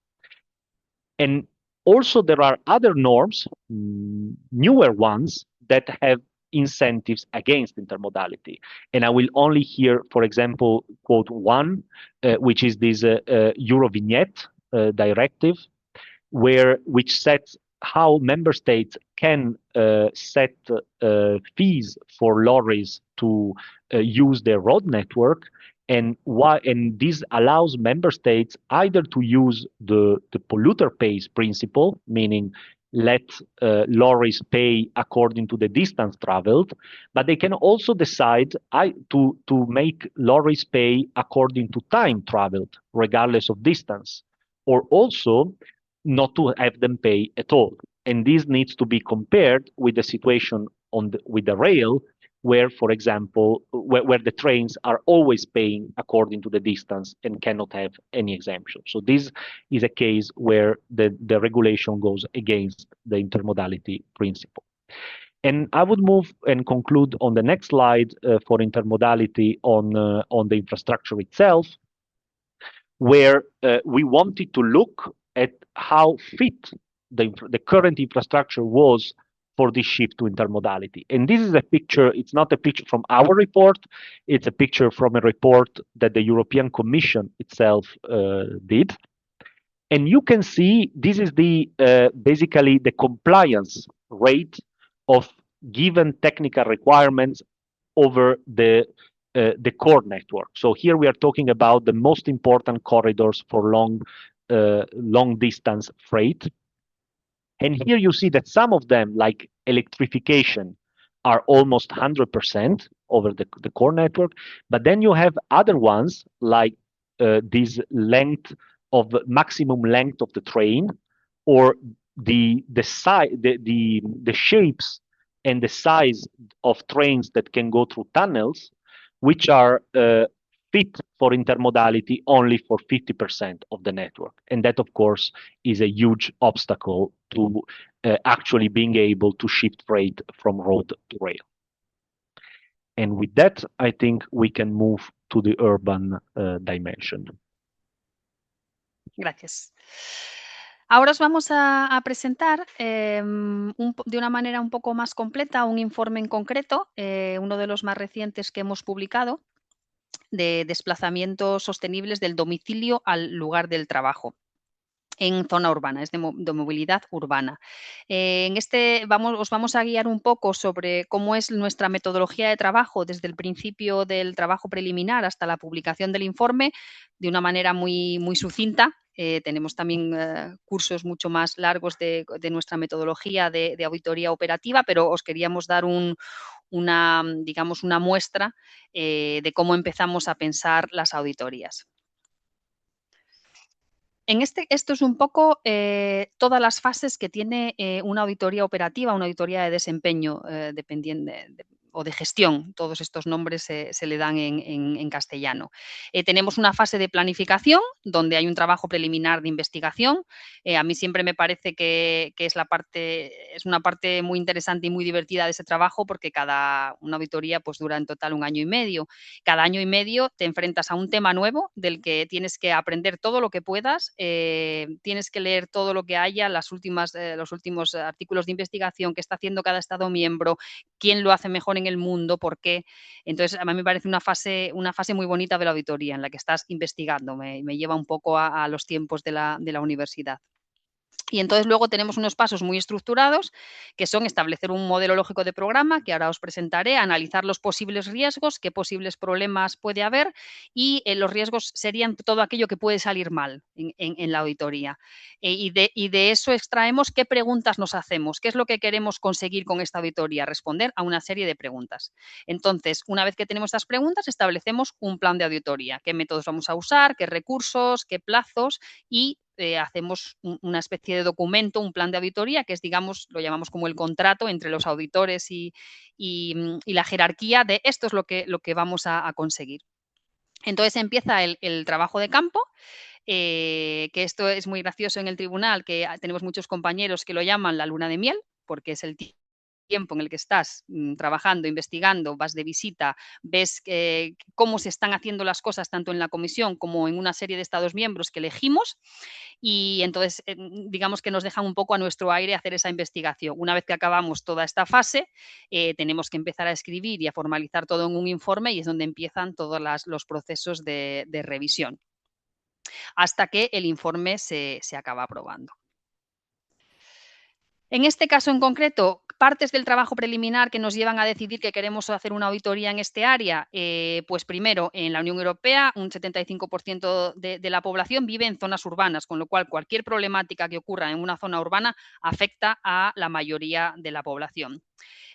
And also there are other norms, newer ones, that have incentives against intermodality. And I will only here, for example, quote one, which is this Eurovignette directive, which sets how member states can set fees for lorries to use their road network, and this allows member states either to use the polluter pays principle, meaning let lorries pay according to the distance traveled, but they can also decide to make lorries pay according to time traveled, regardless of distance, or also not to have them pay at all. And this needs to be compared with the situation with the rail, where, for example, where the trains are always paying according to the distance and cannot have any exemption. So this is a case where the regulation goes against the intermodality principle. And I would move and conclude on the next slide for intermodality on the infrastructure itself, where we wanted to look at how fit the current infrastructure was for this shift to intermodality. And this is a picture, it's not a picture from our report, it's a picture from a report that the European Commission itself did. And you can see this is the basically the compliance rate of given technical requirements over the core network. So here we are talking about the most important corridors for long distance freight. And here you see that some of them, like electrification, are almost 100% over the core network. But then you have other ones like this maximum length of the train, or the shapes and the size of trains that can go through tunnels, which are fit for intermodality only for 50% of the network. And that, of course, is a huge obstacle to actually being able to shift freight from road to rail. And with that, I think we can move to the urban dimension. Gracias. Ahora os vamos a presentar de una manera un poco más completa un informe en concreto, uno de los más recientes que hemos publicado, de desplazamientos sostenibles del domicilio al lugar del trabajo en zona urbana, es de movilidad urbana. En este os vamos a guiar un poco sobre cómo es nuestra metodología de trabajo desde el principio del trabajo preliminar hasta la publicación del informe, de una manera muy, muy sucinta. Tenemos también cursos mucho más largos de nuestra metodología de auditoría operativa, pero os queríamos dar una muestra de cómo empezamos a pensar las auditorías. Esto es un poco todas las fases que tiene una auditoría operativa, una auditoría de desempeño dependiendo o de gestión. Todos estos nombres se le dan en castellano. Tenemos una fase de planificación, donde hay un trabajo preliminar de investigación. A mí siempre me parece que es una parte muy interesante y muy divertida de ese trabajo, porque una auditoría pues, dura en total 1 año y medio. Cada año y medio te enfrentas a un tema nuevo del que tienes que aprender todo lo que puedas, tienes que leer todo lo que haya, los últimos artículos de investigación que está haciendo cada Estado miembro, quién lo hace mejor en el mundo, por qué. Entonces, a mí me parece una fase muy bonita de la auditoría en la que estás investigando. Me lleva un poco a los tiempos de la universidad. Y entonces luego tenemos unos pasos muy estructurados, que son establecer un modelo lógico de programa, que ahora os presentaré, analizar los posibles riesgos, qué posibles problemas puede haber, y los riesgos serían todo aquello que puede salir mal en la auditoría. Y de eso extraemos qué preguntas nos hacemos, qué es lo que queremos conseguir con esta auditoría, responder a una serie de preguntas. Entonces, una vez que tenemos estas preguntas, establecemos un plan de auditoría, qué métodos vamos a usar, qué recursos, qué plazos, y hacemos una especie de documento, un plan de auditoría, que es, digamos, lo llamamos como el contrato entre los auditores y la jerarquía de esto es lo que vamos a conseguir. Entonces empieza el trabajo de campo, que esto es muy gracioso en el tribunal, que tenemos muchos compañeros que lo llaman la luna de miel, porque es el tiempo en el que estás trabajando, investigando, vas de visita, ves cómo se están haciendo las cosas tanto en la comisión como en una serie de Estados miembros que elegimos, y entonces digamos que nos dejan un poco a nuestro aire hacer esa investigación. Una vez que acabamos toda esta fase, tenemos que empezar a escribir y a formalizar todo en un informe, y es donde empiezan todos los procesos de revisión, hasta que el informe se acaba aprobando. En este caso en concreto, partes del trabajo preliminar que nos llevan a decidir que queremos hacer una auditoría en este área, pues primero, en la Unión Europea, un 75% de la población vive en zonas urbanas, con lo cual cualquier problemática que ocurra en una zona urbana afecta a la mayoría de la población.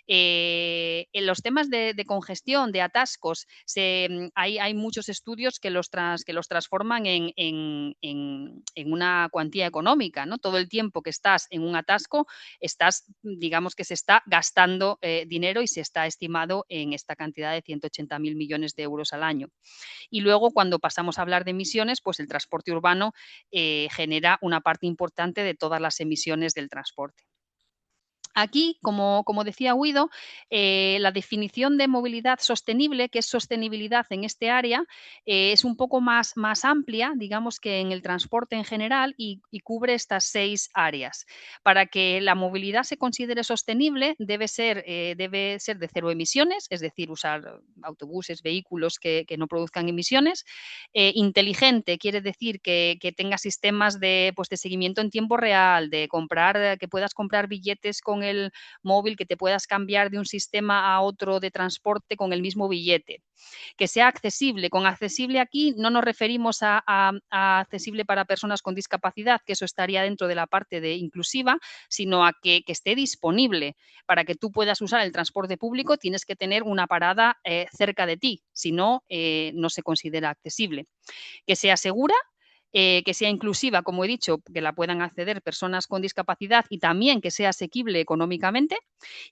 En los temas de congestión, de atascos, hay muchos estudios que los transforman en una cuantía económica, ¿no? Todo el tiempo que estás en un atasco, digamos que se está gastando dinero, y se está estimado en esta cantidad de 180.000 millones de euros al año. Y luego, cuando pasamos a hablar de emisiones, pues el transporte urbano genera una parte importante de todas las emisiones del transporte. Aquí, como decía Guido, la definición de movilidad sostenible, que es sostenibilidad en este área, es un poco más amplia, digamos, que en el transporte en general, y cubre estas 6 áreas. Para que la movilidad se considere sostenible, debe ser de cero emisiones, es decir, usar autobuses, vehículos que no produzcan emisiones. Inteligente quiere decir que tenga sistemas de seguimiento en tiempo real, que puedas comprar billetes con el móvil, que te puedas cambiar de un sistema a otro de transporte con el mismo billete. Que sea accesible. Con accesible aquí no nos referimos a accesible para personas con discapacidad, que eso estaría dentro de la parte de inclusiva, sino a que esté disponible. Para que tú puedas usar el transporte público tienes que tener una parada cerca de ti, si no, no se considera accesible. Que sea segura, que sea inclusiva, como he dicho, que la puedan acceder personas con discapacidad, y también que sea asequible económicamente,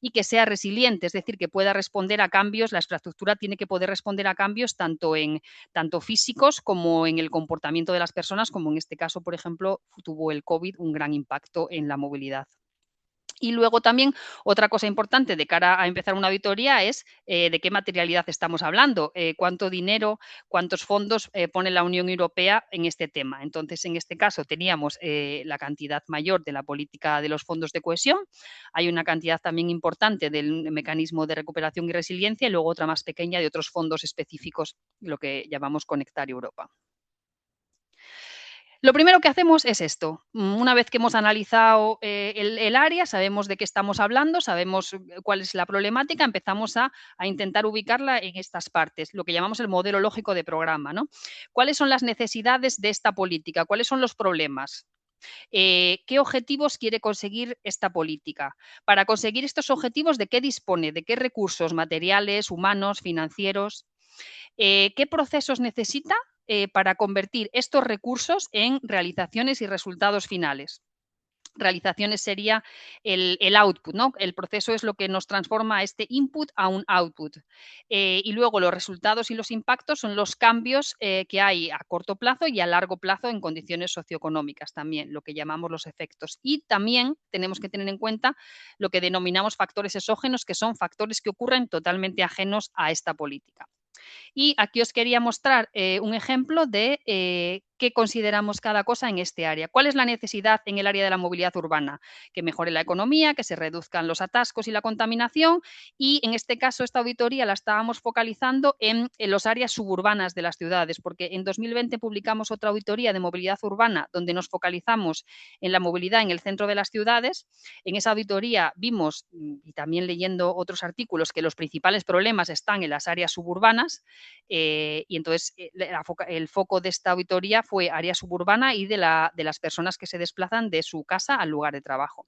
y que sea resiliente, es decir, que pueda responder a cambios. La infraestructura tiene que poder responder a cambios tanto físicos como en el comportamiento de las personas, como en este caso, por ejemplo, tuvo el COVID un gran impacto en la movilidad. Y luego también otra cosa importante de cara a empezar una auditoría es de qué materialidad estamos hablando, cuánto dinero, cuántos fondos pone la Unión Europea en este tema. Entonces, en este caso teníamos la cantidad mayor de la política de los fondos de cohesión, hay una cantidad también importante del mecanismo de recuperación y resiliencia, y luego otra más pequeña de otros fondos específicos, lo que llamamos Conectar Europa. Lo primero que hacemos es esto. Una vez que hemos analizado el área, sabemos de qué estamos hablando, sabemos cuál es la problemática, empezamos a intentar ubicarla en estas partes, lo que llamamos el modelo lógico de programa, ¿no? ¿Cuáles son las necesidades de esta política? ¿Cuáles son los problemas? ¿Qué objetivos quiere conseguir esta política? Para conseguir estos objetivos, ¿de qué dispone? ¿De qué recursos materiales, humanos, financieros? ¿Qué procesos necesita para convertir estos recursos en realizaciones y resultados finales. Realizaciones sería el output, ¿no? El proceso es lo que nos transforma este input a un output. Y luego los resultados y los impactos son los cambios que hay a corto plazo y a largo plazo en condiciones socioeconómicas también, lo que llamamos los efectos. Y también tenemos que tener en cuenta lo que denominamos factores exógenos, que son factores que ocurren totalmente ajenos a esta política. Y aquí os quería mostrar un ejemplo de qué consideramos cada cosa en este área. ¿Cuál es la necesidad en el área de la movilidad urbana? Que mejore la economía, que se reduzcan los atascos y la contaminación, y en este caso esta auditoría la estábamos focalizando en las áreas suburbanas de las ciudades, porque en 2020 publicamos otra auditoría de movilidad urbana donde nos focalizamos en la movilidad en el centro de las ciudades. En esa auditoría vimos, y también leyendo otros artículos, que los principales problemas están en las áreas suburbanas. Y entonces el foco de esta auditoría fue área suburbana y de las personas que se desplazan de su casa al lugar de trabajo.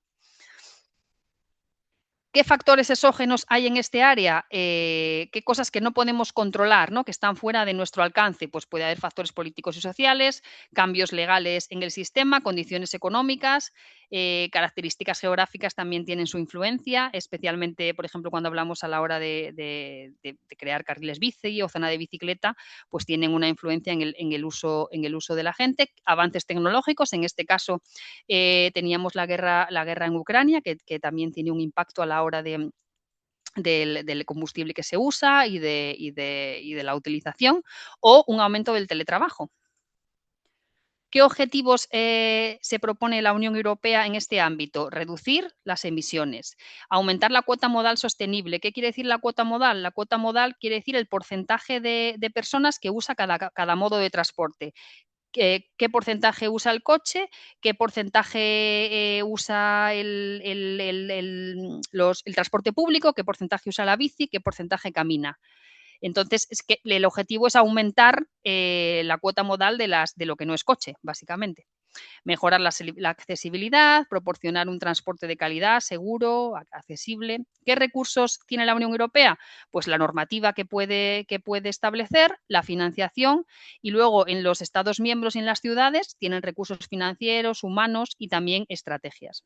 ¿Qué factores exógenos hay en este área? ¿Qué cosas que no podemos controlar, ¿no? Que están fuera de nuestro alcance? Pues puede haber factores políticos y sociales, cambios legales en el sistema, condiciones económicas, características geográficas también tienen su influencia, especialmente, por ejemplo, cuando hablamos a la hora de crear carriles bici o zona de bicicleta, pues tienen una influencia en el uso de la gente. Avances tecnológicos, en este caso teníamos la guerra en Ucrania, que también tiene un impacto a la hora del combustible que se usa y de la utilización, o un aumento del teletrabajo. ¿Qué objetivos se propone la Unión Europea en este ámbito? Reducir las emisiones, aumentar la cuota modal sostenible. ¿Qué quiere decir la cuota modal? La cuota modal quiere decir el porcentaje de personas que usa cada modo de transporte. ¿Qué porcentaje usa el coche? ¿Qué porcentaje usa el transporte público? ¿Qué porcentaje usa la bici? ¿Qué porcentaje camina? Entonces, es que el objetivo es aumentar la cuota modal de lo que no es coche, básicamente. Mejorar la accesibilidad, proporcionar un transporte de calidad, seguro, accesible. ¿Qué recursos tiene la Unión Europea? Pues la normativa que puede establecer, la financiación, y luego en los Estados miembros y en las ciudades tienen recursos financieros, humanos y también estrategias.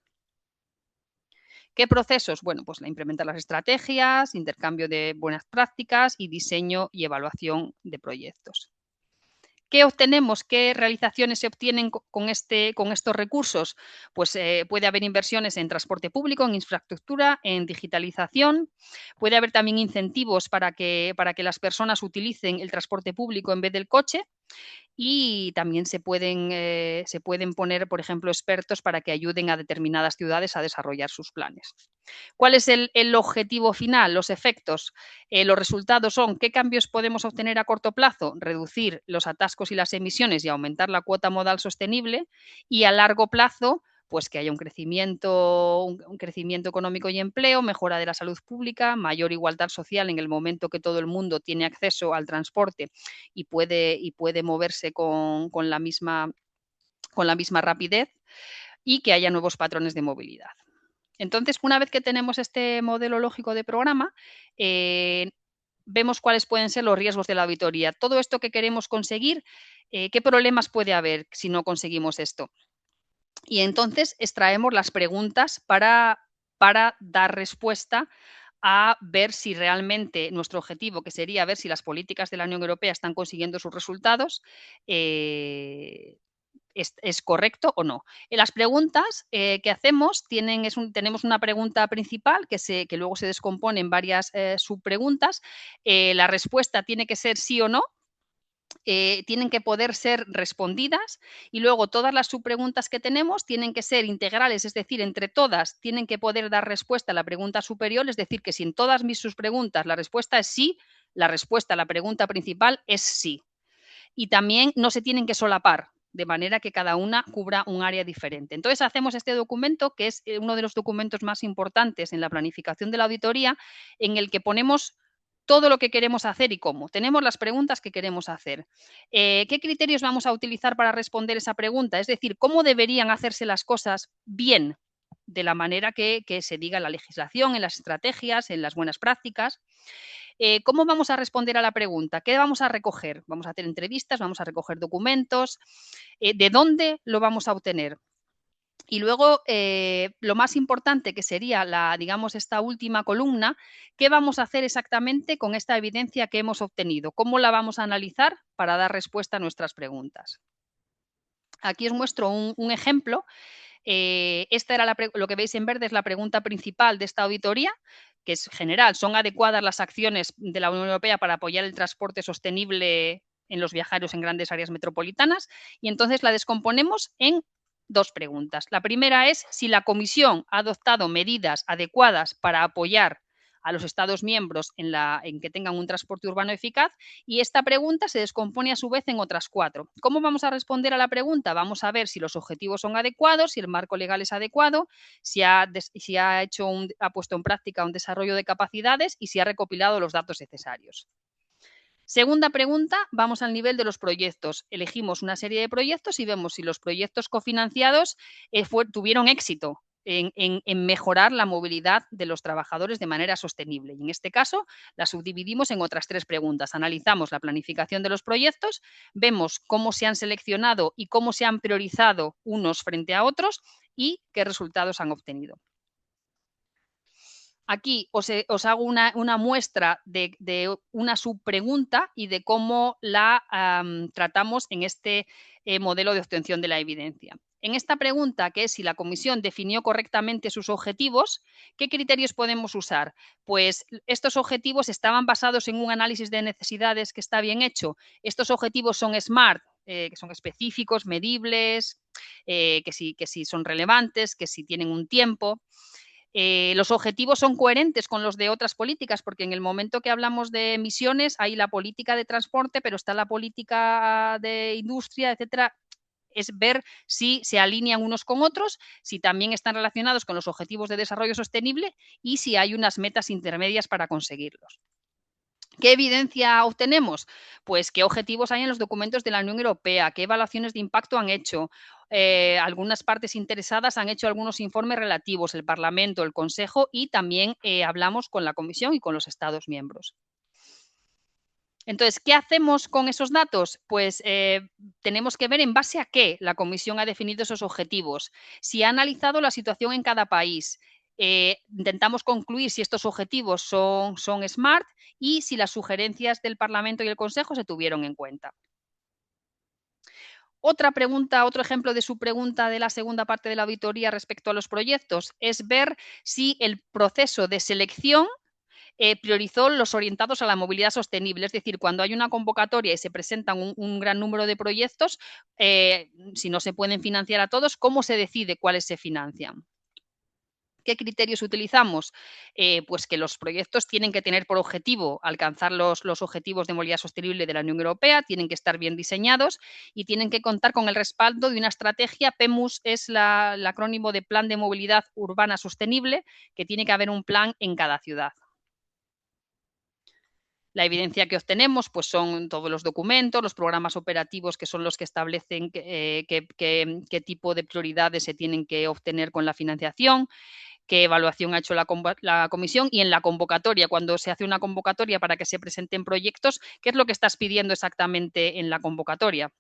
¿Qué procesos? Bueno, pues implementar las estrategias, intercambio de buenas prácticas y diseño y evaluación de proyectos. ¿Qué obtenemos? ¿Qué realizaciones se obtienen con estos recursos? Pues puede haber inversiones en transporte público, en infraestructura, en digitalización. Puede haber también incentivos para que las personas utilicen el transporte público en vez del coche. Y también se pueden poner, por ejemplo, expertos para que ayuden a determinadas ciudades a desarrollar sus planes. ¿Cuál es el objetivo final? Los efectos. Los resultados son: ¿qué cambios podemos obtener a corto plazo? Reducir los atascos y las emisiones y aumentar la cuota modal sostenible. Y a largo plazo, pues que haya un crecimiento económico y empleo, mejora de la salud pública, mayor igualdad social en el momento que todo el mundo tiene acceso al transporte y puede moverse con la misma rapidez, y que haya nuevos patrones de movilidad. Entonces, una vez que tenemos este modelo lógico de programa, vemos cuáles pueden ser los riesgos de la auditoría. Todo esto que queremos conseguir, ¿qué problemas puede haber si no conseguimos esto? Y entonces extraemos las preguntas para dar respuesta a ver si realmente nuestro objetivo, que sería ver si las políticas de la Unión Europea están consiguiendo sus resultados, es correcto o no. Las preguntas que hacemos tenemos una pregunta principal que luego se descompone en varias subpreguntas. La respuesta tiene que ser sí o no. Tienen que poder ser respondidas, y luego todas las subpreguntas que tenemos tienen que ser integrales, es decir, entre todas tienen que poder dar respuesta a la pregunta superior, es decir, que si en todas mis subpreguntas la respuesta es sí, la respuesta a la pregunta principal es sí. Y también no se tienen que solapar, de manera que cada una cubra un área diferente. Entonces hacemos este documento, que es uno de los documentos más importantes en la planificación de la auditoría, en el que ponemos todo lo que queremos hacer y cómo. Tenemos las preguntas que queremos hacer. ¿Qué criterios vamos a utilizar para responder esa pregunta? Es decir, ¿cómo deberían hacerse las cosas bien? De la manera que se diga en la legislación, en las estrategias, en las buenas prácticas. ¿Cómo vamos a responder a la pregunta? ¿Qué vamos a recoger? Vamos a hacer entrevistas, vamos a recoger documentos. ¿De dónde lo vamos a obtener? Y luego, lo más importante, que sería digamos, esta última columna, ¿qué vamos a hacer exactamente con esta evidencia que hemos obtenido? ¿Cómo la vamos a analizar para dar respuesta a nuestras preguntas? Aquí os muestro un ejemplo. Esta era lo que veis en verde es la pregunta principal de esta auditoría, que es general. ¿Son adecuadas las acciones de la Unión Europea para apoyar el transporte sostenible en los viajeros en grandes áreas metropolitanas? Y entonces la descomponemos en dos preguntas. La primera es si la Comisión ha adoptado medidas adecuadas para apoyar a los Estados miembros en que tengan un transporte urbano eficaz, y esta pregunta se descompone a su vez en otras 4. ¿Cómo vamos a responder a la pregunta? Vamos a ver si los objetivos son adecuados, si el marco legal es adecuado, si ha puesto en práctica un desarrollo de capacidades y si ha recopilado los datos necesarios. Segunda pregunta, vamos al nivel de los proyectos. Elegimos una serie de proyectos y vemos si los proyectos cofinanciados tuvieron éxito en mejorar la movilidad de los trabajadores de manera sostenible. Y en este caso, la subdividimos en otras 3 preguntas. Analizamos la planificación de los proyectos, vemos cómo se han seleccionado y cómo se han priorizado unos frente a otros y qué resultados han obtenido. Aquí os hago una muestra de una subpregunta y de cómo la tratamos en este modelo de obtención de la evidencia. En esta pregunta, que es si la Comisión definió correctamente sus objetivos, ¿qué criterios podemos usar? Pues estos objetivos estaban basados en un análisis de necesidades que está bien hecho. Estos objetivos son SMART, que son específicos, medibles, que sí son relevantes, que sí tienen un tiempo. Los objetivos son coherentes con los de otras políticas, porque en el momento que hablamos de emisiones hay la política de transporte, pero está la política de industria, etcétera. Es ver si se alinean unos con otros, si también están relacionados con los objetivos de desarrollo sostenible y si hay unas metas intermedias para conseguirlos. ¿Qué evidencia obtenemos? Pues qué objetivos hay en los documentos de la Unión Europea, qué evaluaciones de impacto han hecho. Algunas partes interesadas han hecho algunos informes relativos, el Parlamento, el Consejo, y también hablamos con la Comisión y con los Estados miembros. Entonces, ¿qué hacemos con esos datos? Pues tenemos que ver en base a qué la Comisión ha definido esos objetivos, si ha analizado la situación en cada país. Intentamos concluir si estos objetivos son SMART y si las sugerencias del Parlamento y el Consejo se tuvieron en cuenta. Otra pregunta, otro ejemplo de su pregunta de la segunda parte de la auditoría respecto a los proyectos es ver si el proceso de selección priorizó los orientados a la movilidad sostenible. Es decir, cuando hay una convocatoria y se presentan un gran número de proyectos, si no se pueden financiar a todos, ¿cómo se decide cuáles se financian? ¿Qué criterios utilizamos? Pues que los proyectos tienen que tener por objetivo alcanzar los objetivos de movilidad sostenible de la Unión Europea, tienen que estar bien diseñados y tienen que contar con el respaldo de una estrategia. PEMUS es el acrónimo de Plan de Movilidad Urbana Sostenible, que tiene que haber un plan en cada ciudad. La evidencia que obtenemos pues son todos los documentos, los programas operativos, que son los que establecen qué tipo de prioridades se tienen que obtener con la financiación, qué evaluación ha hecho la comisión, y en la convocatoria, cuando se hace una convocatoria para que se presenten proyectos, ¿qué es lo que estás pidiendo exactamente en la convocatoria?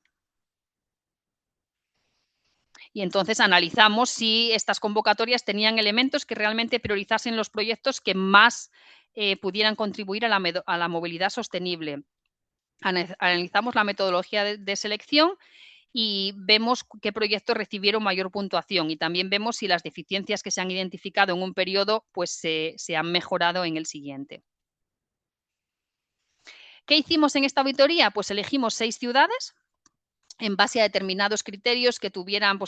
Y entonces analizamos si estas convocatorias tenían elementos que realmente priorizasen los proyectos que más pudieran contribuir a la movilidad sostenible. Analizamos la metodología de selección y vemos qué proyectos recibieron mayor puntuación, y también vemos si las deficiencias que se han identificado en un periodo pues se han mejorado en el siguiente. ¿Qué hicimos en esta auditoría? Pues elegimos 6 ciudades en base a determinados criterios que tuvieran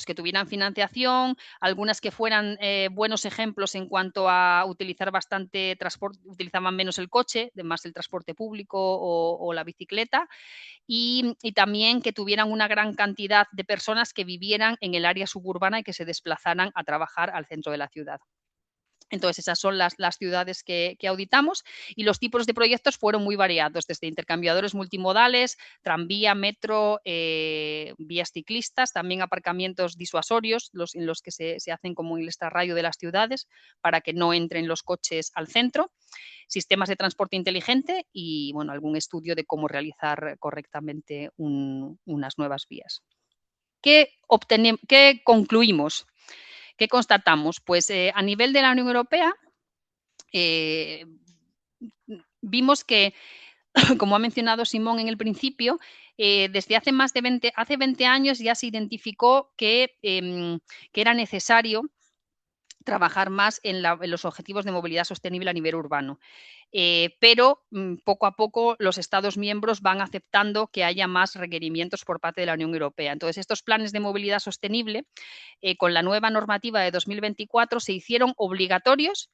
financiación, algunas que fueran buenos ejemplos en cuanto a utilizar bastante transporte, utilizaban menos el coche, más el transporte público o la bicicleta, y también que tuvieran una gran cantidad de personas que vivieran en el área suburbana y que se desplazaran a trabajar al centro de la ciudad. Entonces, esas son las ciudades que auditamos, y los tipos de proyectos fueron muy variados, desde intercambiadores multimodales, tranvía, metro, vías ciclistas, también aparcamientos disuasorios, en los que se hacen como en el extrarradio de las ciudades para que no entren los coches al centro, sistemas de transporte inteligente y, bueno, algún estudio de cómo realizar correctamente unas nuevas vías. ¿Qué concluimos? ¿Qué constatamos? Pues a nivel de la Unión Europea vimos que, como ha mencionado Simón en el principio, desde hace 20 años ya se identificó que era necesario trabajar más en los objetivos de movilidad sostenible a nivel urbano. Pero poco a poco los Estados miembros van aceptando que haya más requerimientos por parte de la Unión Europea. Entonces, estos planes de movilidad sostenible, con la nueva normativa de 2024, se hicieron obligatorios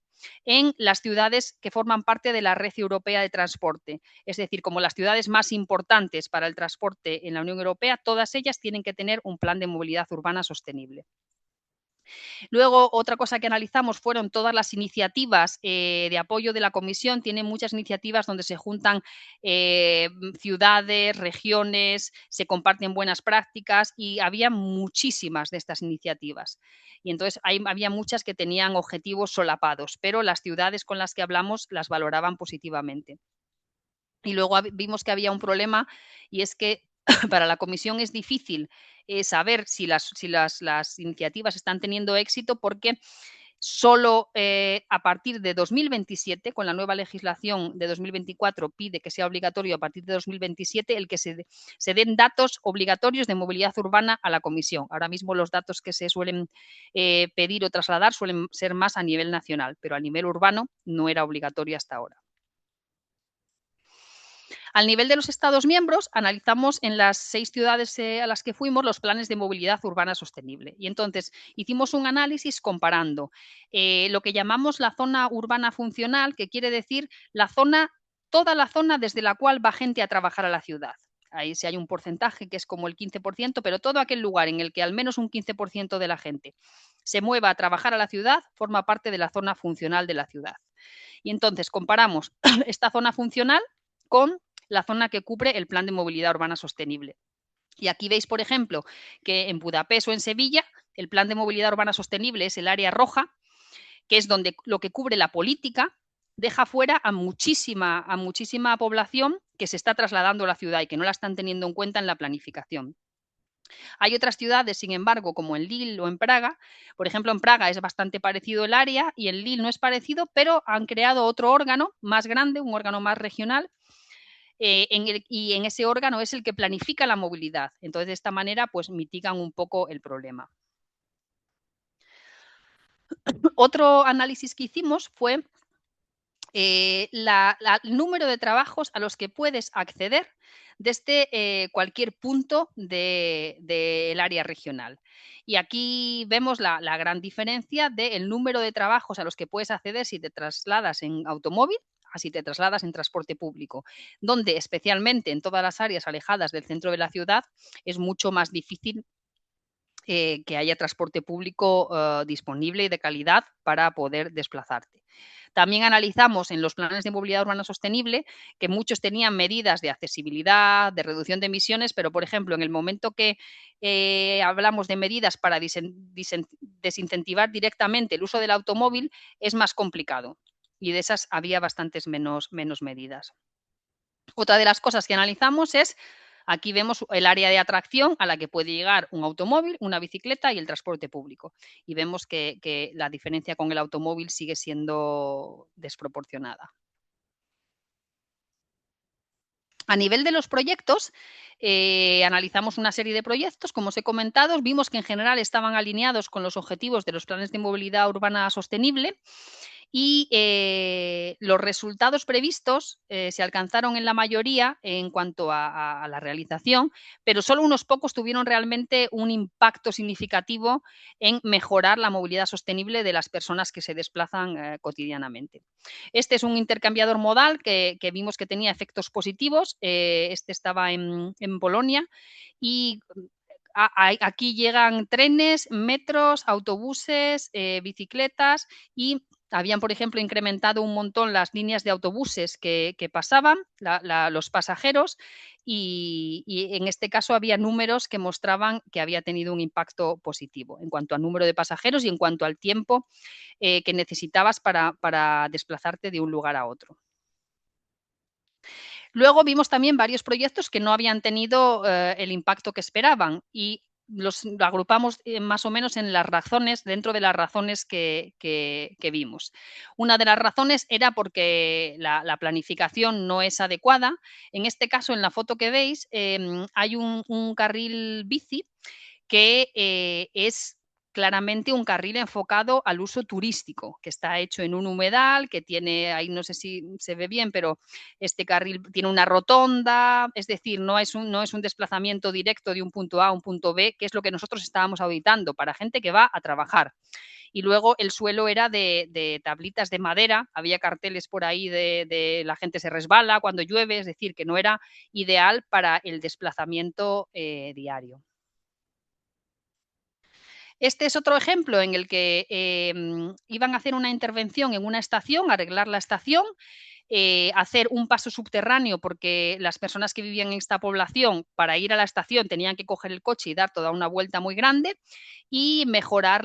en las ciudades que forman parte de la red europea de transporte. Es decir, como las ciudades más importantes para el transporte en la Unión Europea, todas ellas tienen que tener un plan de movilidad urbana sostenible. Luego, otra cosa que analizamos fueron todas las iniciativas de apoyo de la Comisión. Tiene muchas iniciativas donde se juntan ciudades, regiones, se comparten buenas prácticas y había muchísimas de estas iniciativas. Y entonces había muchas que tenían objetivos solapados, pero las ciudades con las que hablamos las valoraban positivamente. Y luego vimos que había un problema y es que para la Comisión es difícil saber si las iniciativas están teniendo éxito porque solo a partir de 2027, con la nueva legislación de 2024, pide que sea obligatorio a partir de 2027 el que se den datos obligatorios de movilidad urbana a la Comisión. Ahora mismo los datos que se suelen pedir o trasladar suelen ser más a nivel nacional, pero a nivel urbano no era obligatorio hasta ahora. Al nivel de los Estados miembros, analizamos en las 6 ciudades a las que fuimos los planes de movilidad urbana sostenible. Y entonces hicimos un análisis comparando lo que llamamos la zona urbana funcional, que quiere decir toda la zona desde la cual va gente a trabajar a la ciudad. Ahí sí hay un porcentaje que es como el 15%, pero todo aquel lugar en el que al menos un 15% de la gente se mueva a trabajar a la ciudad forma parte de la zona funcional de la ciudad. Y entonces comparamos esta zona funcional con la zona que cubre el plan de movilidad urbana sostenible. Y aquí veis, por ejemplo, que en Budapest o en Sevilla el plan de movilidad urbana sostenible es el área roja, que es donde lo que cubre la política deja fuera a muchísima población que se está trasladando a la ciudad y que no la están teniendo en cuenta en la planificación. Hay otras ciudades, sin embargo, como en Lille o en Praga. Por ejemplo, en Praga es bastante parecido el área y en Lille no es parecido, pero han creado otro órgano más grande, un órgano más regional, y en ese órgano es el que planifica la movilidad. Entonces, de esta manera, pues mitigan un poco el problema. Otro análisis que hicimos fue el número de trabajos a los que puedes acceder desde cualquier punto del área regional. Y aquí vemos la gran diferencia del número de trabajos a los que puedes acceder si te trasladas en automóvil, así te trasladas en transporte público, donde especialmente en todas las áreas alejadas del centro de la ciudad es mucho más difícil que haya transporte público disponible y de calidad para poder desplazarte. También analizamos en los planes de movilidad urbana sostenible que muchos tenían medidas de accesibilidad, de reducción de emisiones, pero, por ejemplo, en el momento que hablamos de medidas para desincentivar directamente el uso del automóvil, es más complicado. Y de esas había bastantes menos medidas. Otra de las cosas que analizamos es, aquí vemos el área de atracción a la que puede llegar un automóvil, una bicicleta y el transporte público. Y vemos que la diferencia con el automóvil sigue siendo desproporcionada. A nivel de los proyectos, analizamos una serie de proyectos, como os he comentado, vimos que en general estaban alineados con los objetivos de los planes de movilidad urbana sostenible. Y los resultados previstos se alcanzaron en la mayoría en cuanto a la realización, pero solo unos pocos tuvieron realmente un impacto significativo en mejorar la movilidad sostenible de las personas que se desplazan cotidianamente. Este es un intercambiador modal que vimos que tenía efectos positivos. Este estaba en Polonia y aquí llegan trenes, metros, autobuses, bicicletas y habían, por ejemplo, incrementado un montón las líneas de autobuses que pasaban, los pasajeros, y en este caso había números que mostraban que había tenido un impacto positivo en cuanto al número de pasajeros y en cuanto al tiempo que necesitabas para desplazarte de un lugar a otro. Luego vimos también varios proyectos que no habían tenido el impacto que esperaban y los agrupamos más o menos en las razones, dentro de las razones que vimos. Una de las razones era porque la planificación no es adecuada. En este caso, en la foto que veis, hay un carril bici que es claramente un carril enfocado al uso turístico, que está hecho en un humedal, que tiene, ahí no sé si se ve bien, pero este carril tiene una rotonda, es decir, no es un desplazamiento directo de un punto A a un punto B, que es lo que nosotros estábamos auditando para gente que va a trabajar. Y luego el suelo era de tablitas de madera, había carteles por ahí de la gente se resbala cuando llueve, es decir, que no era ideal para el desplazamiento diario. Este es otro ejemplo en el que iban a hacer una intervención en una estación, arreglar la estación, hacer un paso subterráneo porque las personas que vivían en esta población para ir a la estación tenían que coger el coche y dar toda una vuelta muy grande y mejorar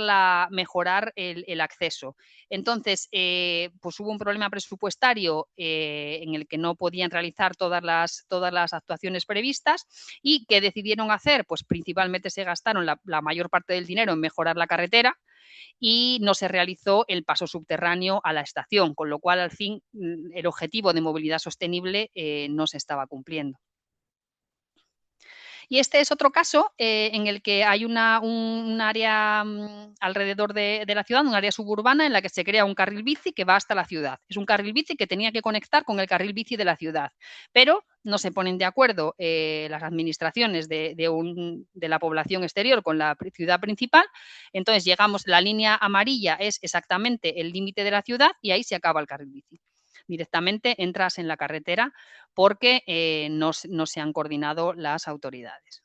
el acceso. Entonces, pues hubo un problema presupuestario en el que no podían realizar todas las actuaciones previstas y ¿qué decidieron hacer? Pues principalmente se gastaron la mayor parte del dinero en mejorar la carretera y no se realizó el paso subterráneo a la estación, con lo cual al fin el objetivo de movilidad sostenible no se estaba cumpliendo. Y este es otro caso en el que hay un área alrededor de la ciudad, un área suburbana en la que se crea un carril bici que va hasta la ciudad. Es un carril bici que tenía que conectar con el carril bici de la ciudad, pero no se ponen de acuerdo las administraciones de la población exterior con la ciudad principal. Entonces llegamos, la línea amarilla es exactamente el límite de la ciudad y ahí se acaba el carril bici. Directamente entras en la carretera porque no se han coordinado las autoridades.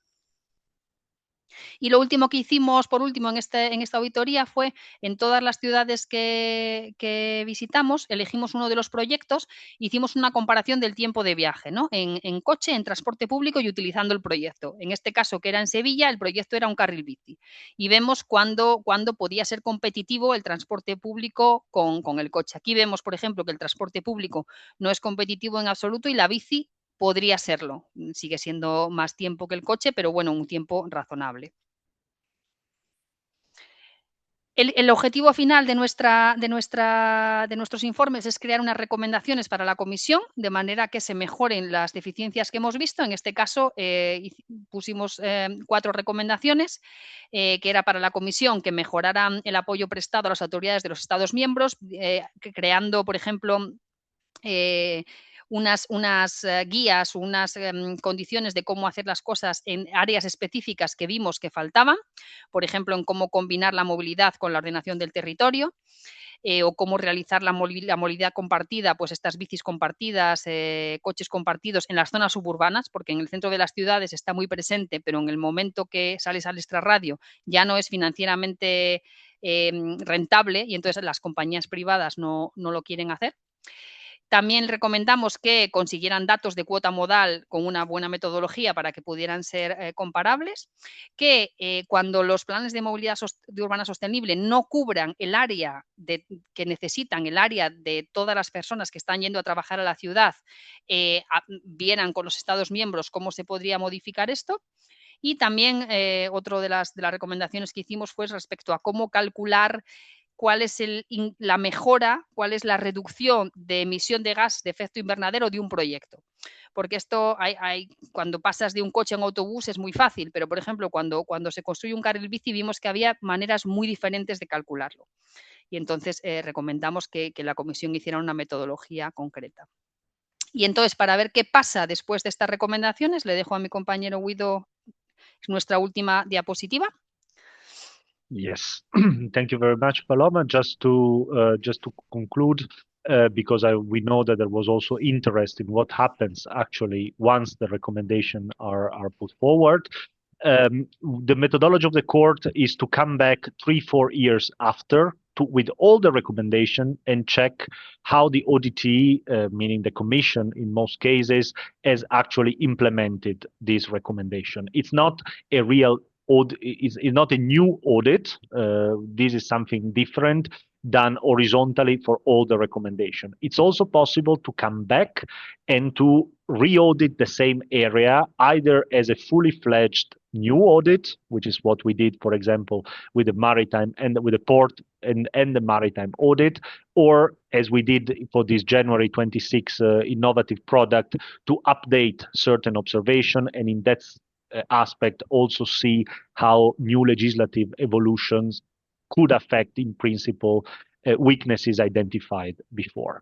Y lo último que hicimos, por último, en esta auditoría fue en todas las ciudades que visitamos, elegimos uno de los proyectos, hicimos una comparación del tiempo de viaje, ¿no? En coche, en transporte público y utilizando el proyecto. En este caso, que era en Sevilla, el proyecto era un carril bici. Y vemos cuándo podía ser competitivo el transporte público con el coche. Aquí vemos, por ejemplo, que el transporte público no es competitivo en absoluto y la bici podría serlo. Sigue siendo más tiempo que el coche, pero bueno, un tiempo razonable. El objetivo final de nuestros informes es crear unas recomendaciones para la comisión, de manera que se mejoren las deficiencias que hemos visto. En este caso, pusimos 4 recomendaciones, que era para la comisión que mejoraran el apoyo prestado a las autoridades de los Estados miembros, creando, por ejemplo, unas guías, unas condiciones de cómo hacer las cosas en áreas específicas que vimos que faltaban, por ejemplo, en cómo combinar la movilidad con la ordenación del territorio, o cómo realizar la movilidad compartida, pues estas bicis compartidas, coches compartidos en las zonas suburbanas, porque en el centro de las ciudades está muy presente, pero en el momento que sales al extrarradio ya no es financieramente rentable y entonces las compañías privadas no lo quieren hacer. También recomendamos que consiguieran datos de cuota modal con una buena metodología para que pudieran ser comparables, que cuando los planes de movilidad urbana sostenible no cubran el área que necesitan, el área de todas las personas que están yendo a trabajar a la ciudad, vieran con los Estados miembros cómo se podría modificar esto. Y también otra de las recomendaciones que hicimos fue respecto a cómo calcular cuál es la mejora, cuál es la reducción de emisión de gas de efecto invernadero de un proyecto. Porque esto, cuando pasas de un coche a un autobús es muy fácil, pero por ejemplo, cuando se construye un carril bici vimos que había maneras muy diferentes de calcularlo. Y entonces recomendamos que la comisión hiciera una metodología concreta. Y entonces, para ver qué pasa después de estas recomendaciones, le dejo a mi compañero Guido nuestra última diapositiva. Yes, thank you very much, Paloma. Just to conclude, because we know that there was also interest in what happens actually once the recommendations are put forward. The methodology of the court is to come back 3-4 years after with all the recommendation and check how the ODT, meaning the Commission in most cases, has actually implemented this recommendation. It's not a real audit, it's not a new audit. This is something different done horizontally for all the recommendation. It's also possible to come back and to re-audit the same area, either as a fully fledged new audit, which is what we did, for example, with the maritime and with the port and the maritime audit, or as we did for this January 26 innovative product, to update certain observation, and in that aspect also see how new legislative evolutions could affect, in principle, weaknesses identified before.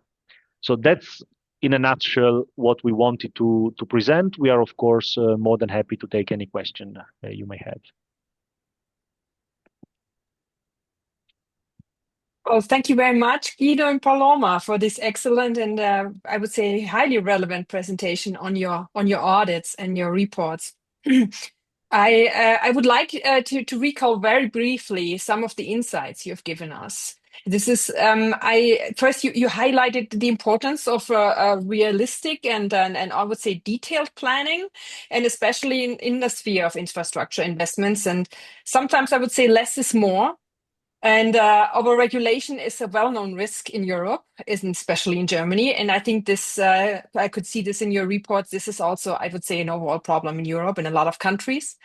So that's, in a nutshell, what we wanted to present. We are, of course, more than happy to take any question you may have. Well, thank you very much, Guido and Paloma, for this excellent and I would say highly relevant presentation on your audits and your reports. I would like to recall very briefly some of the insights you've given us. This is first you highlighted the importance of realistic and I would say detailed planning, and especially in the sphere of infrastructure investments. And sometimes I would say less is more. And overregulation is a well-known risk in Europe, especially in Germany. And I think this, I could see this in your reports. This is also, I would say, an overall problem in Europe in a lot of countries.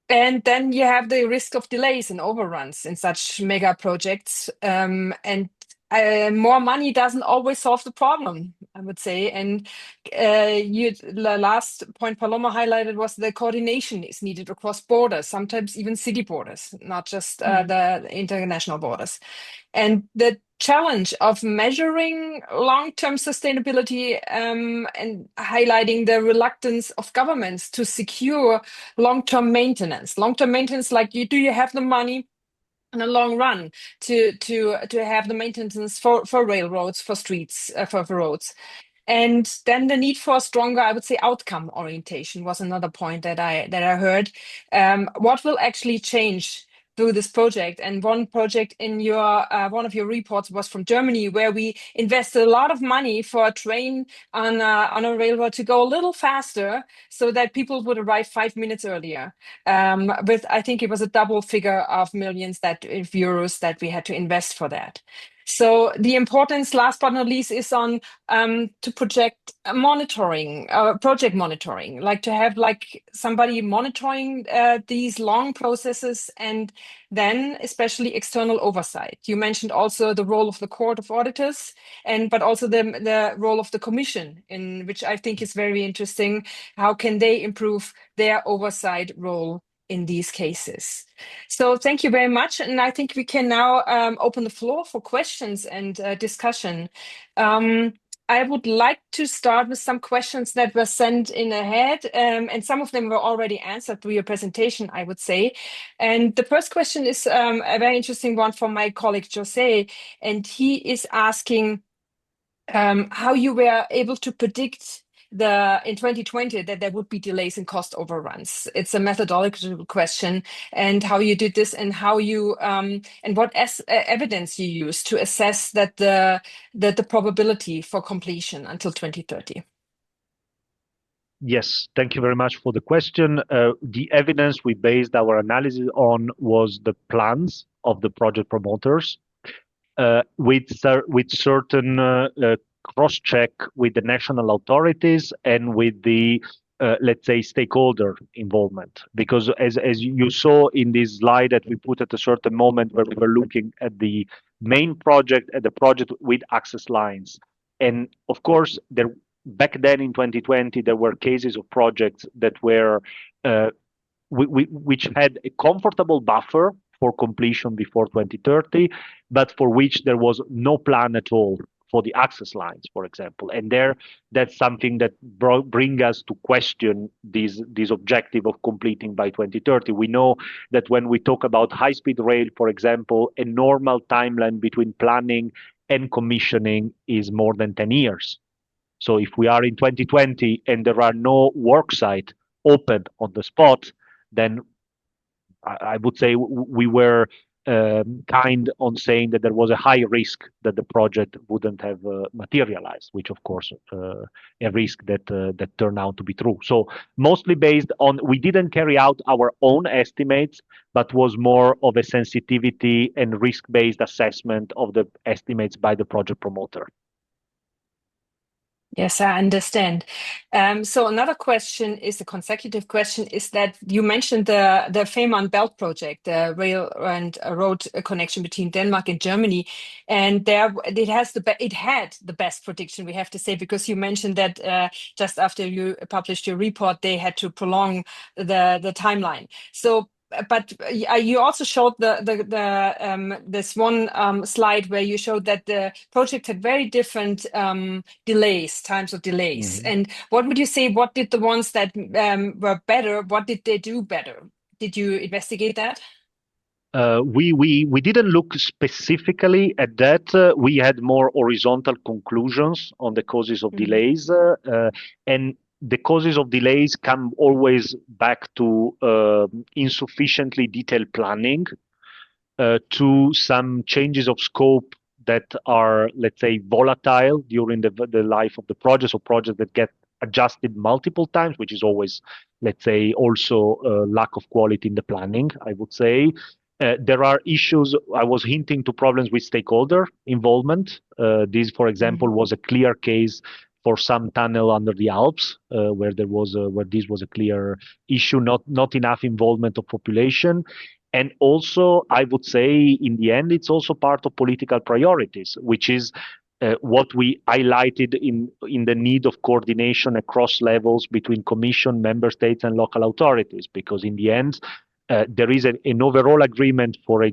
And then you have the risk of delays and overruns in such mega projects. And more money doesn't always solve the problem, I would say. And the last point Paloma highlighted was the coordination is needed across borders, sometimes even city borders, not just the international borders. And the challenge of measuring long-term sustainability and highlighting the reluctance of governments to secure long-term maintenance. Long-term maintenance, like do you have the money in a long run to have the maintenance for railroads, for streets, for roads. And then the need for a stronger, I would say, outcome orientation was another point that I heard. What will actually change through this project? And one project in your one of your reports was from Germany, where we invested a lot of money for a train on a railroad to go a little faster, so that people would arrive 5 minutes earlier. With I think it was a double figure of millions of euros that we had to invest for that. So the importance, last but not least, is on to project monitoring, project monitoring, like to have like somebody monitoring these long processes, and then especially external oversight. You mentioned also the role of the Court of Auditors, but also the role of the Commission, in which I think is very interesting. How can they improve their oversight role in these cases? So thank you very much. And I think we can now open the floor for questions and discussion. I would like to start with some questions that were sent in ahead, and some of them were already answered through your presentation, I would say. And the first question is a very interesting one from my colleague Jose, and he is asking how you were able to predict in 2020 that there would be delays and cost overruns. It's a methodological question, and how you did this, and how you and what evidence you used to assess that the probability for completion until 2030. Yes, thank you very much for the question. The evidence we based our analysis on was the plans of the project promoters, with certain cross-check with the national authorities and with the, let's say, stakeholder involvement. Because as you saw in this slide that we put at a certain moment, where we were looking at the main project, at the project with access lines. And of course, back then in 2020, there were cases of projects that were, which had a comfortable buffer for completion before 2030, but for which there was no plan at all for the access lines, for example. And that's something that bring us to question this objective of completing by 2030. We know that when we talk about high-speed rail, for example, a normal timeline between planning and commissioning is more than 10 years. So if we are in 2020 and there are no work site open on the spot, then I would say we were kind on saying that there was a high risk that the project wouldn't have materialized, which of course a risk that turned out to be true. So mostly based on, we didn't carry out our own estimates, but was more of a sensitivity and risk-based assessment of the estimates by the project promoter. Yes, I understand. So another question is, a consecutive question, is that you mentioned the Fehmarn Belt project, the rail and road connection between Denmark and Germany, and there it had the best prediction, we have to say, because you mentioned that just after you published your report, they had to prolong the timeline. So, but you also showed this one slide where you showed that the project had very different times of delays. Mm-hmm. And what would you say? What did the ones that were better? What did they do better? Did you investigate that? We didn't look specifically at that. We had more horizontal conclusions on the causes of delays, and the causes of delays come always back to insufficiently detailed planning, to some changes of scope that are, let's say, volatile during the life of the project, or projects that get adjusted multiple times, which is always, let's say, also lack of quality in the planning, I would say. There are issues. I was hinting to problems with stakeholder involvement. This, for example, was a clear case for some tunnel under the Alps, where this was a clear issue, not enough involvement of population. And also, I would say, in the end, it's also part of political priorities, which is what we highlighted in the need of coordination across levels between Commission, member states, and local authorities. Because in the end, there is an overall agreement for a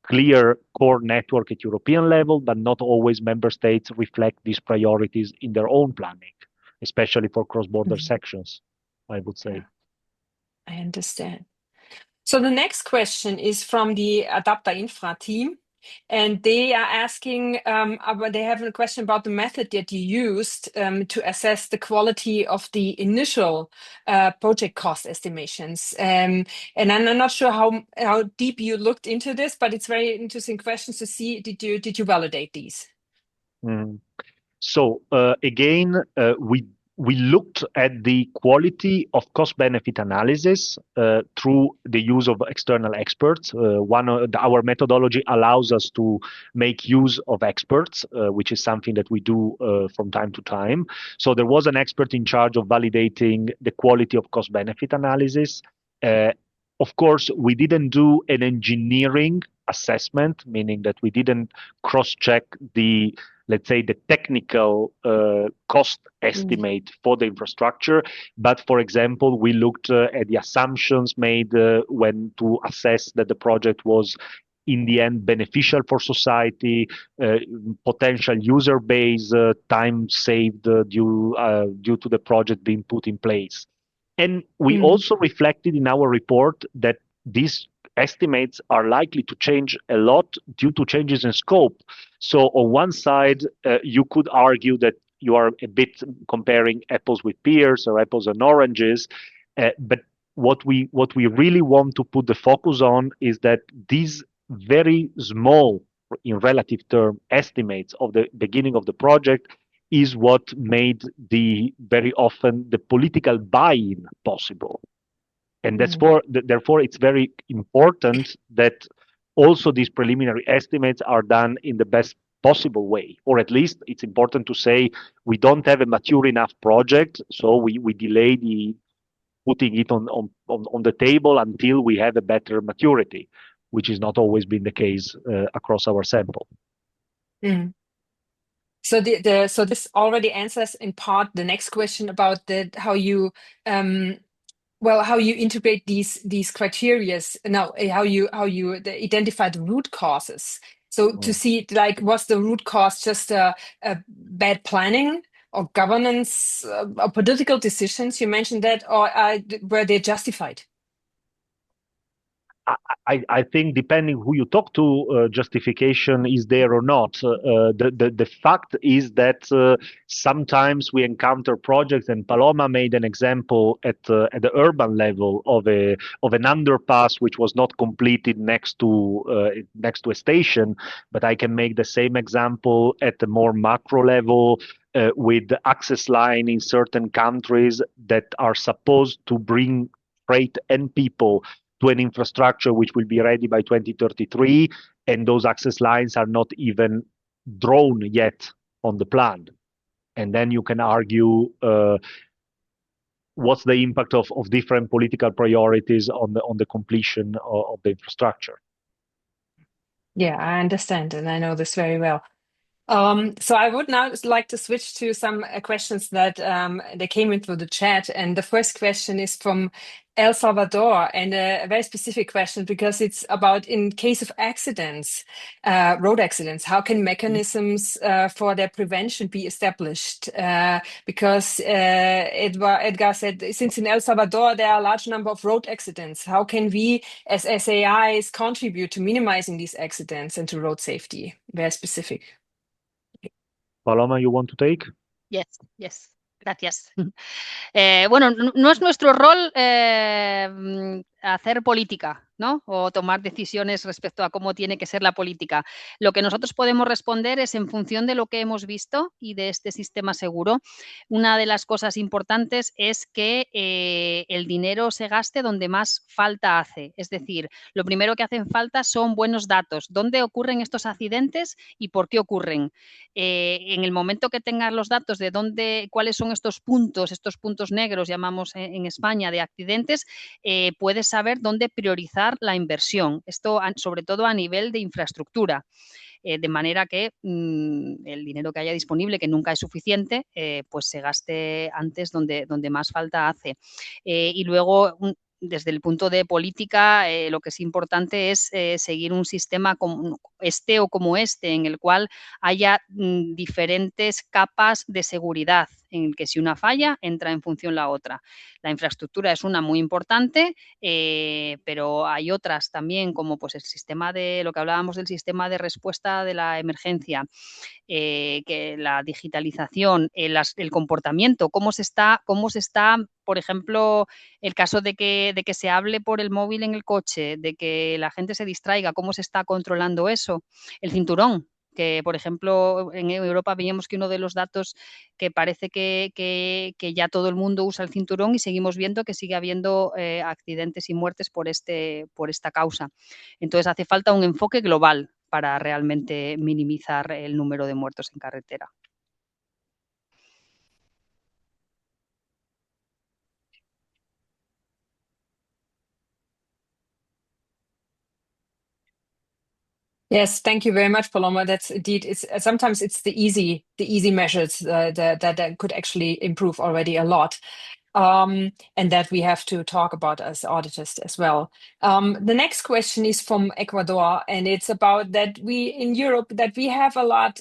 clear core network at European level, but not always member states reflect these priorities in their own planning, especially for cross-border sections, I would say. I understand. So the next question is from the Adapter Infra team, and they are asking, they have a question about the method that you used to assess the quality of the initial project cost estimations. And I'm not sure how deep you looked into this, but it's very interesting questions to see. Did you validate these? So again, we looked at the quality of cost-benefit analysis through the use of external experts. Our methodology allows us to make use of experts, which is something that we do from time to time. So there was an expert in charge of validating the quality of cost-benefit analysis. Of course, we didn't do an engineering assessment, meaning that we didn't cross-check let's say, the technical cost estimate for the infrastructure. But for example, we looked at the assumptions made when to assess that the project was in the end beneficial for society, potential user base, time saved due to the project being put in place. And we also reflected in our report that these estimates are likely to change a lot due to changes in scope. So on one side, you could argue that you are a bit comparing apples with pears or apples and oranges. But what we really want to put the focus on is that these very small, in relative term, estimates of the beginning of the project is what made very often the political buy-in possible. And therefore, it's very important that also these preliminary estimates are done in the best possible way, or at least it's important to say we don't have a mature enough project, so we delay putting it on the table until we have a better maturity, which has not always been the case across our sample. So so this already answers in part the next question about how you integrate these criteria now, how you identify the root causes. So to see, like, was the root cause just a bad planning or governance or political decisions? You mentioned that, or were they justified? I think depending who you talk to, justification is there or not. The fact is that sometimes we encounter projects, and Paloma made an example at the urban level of an underpass which was not completed next to a station. But I can make the same example at the more macro level. With the access line in certain countries that are supposed to bring freight and people to an infrastructure which will be ready by 2033, and those access lines are not even drawn yet on the plan. And then you can argue what's the impact of different political priorities on the completion of the infrastructure. Yeah, I understand, and I know this very well. So I would now like to switch to some questions that they came in through the chat. And the first question is from El Salvador, and a very specific question because it's about in case of accidents, road accidents, how can mechanisms for their prevention be established? Because Edgar said, since in El Salvador there are a large number of road accidents, how can we as SAIs contribute to minimizing these accidents and to road safety? Very specific. Paloma, you want to take? Yes. Gracias. Bueno, no es nuestro rol hacer política, ¿no? O tomar decisiones respecto a cómo tiene que ser la política. Lo que nosotros podemos responder es en función de lo que hemos visto y de este sistema seguro. Una de las cosas importantes es que el dinero se gaste donde más falta hace. Es decir, lo primero que hacen falta son buenos datos. ¿Dónde ocurren estos accidentes y por qué ocurren? En el momento que tengas los datos de cuáles son estos puntos negros, llamamos en España, de accidentes, puedes saber dónde priorizar la inversión. Esto sobre todo a nivel de infraestructura. De manera que el dinero que haya disponible, que nunca es suficiente, pues se gaste antes donde más falta hace. Y luego, desde el punto de política, lo que es importante es seguir un sistema como este, en el cual haya diferentes capas de seguridad, en el que si una falla, entra en función la otra. La infraestructura es una muy importante, pero hay otras también, como pues el sistema lo que hablábamos del sistema de respuesta de la emergencia, que la digitalización, el comportamiento, cómo se está, por ejemplo, el caso de que se hable por el móvil en el coche, de que la gente se distraiga, cómo se está controlando eso, el cinturón, que por ejemplo en Europa veíamos que uno de los datos que parece que ya todo el mundo usa el cinturón y seguimos viendo que sigue habiendo accidentes y muertes por esta causa. Entonces hace falta un enfoque global para realmente minimizar el número de muertos en carretera. Yes, thank you very much, Paloma. That's indeed. Sometimes it's the easy measures that could actually improve already a lot. And that we have to talk about as auditors as well. The next question is from Ecuador, and it's about that we in Europe that we have a lot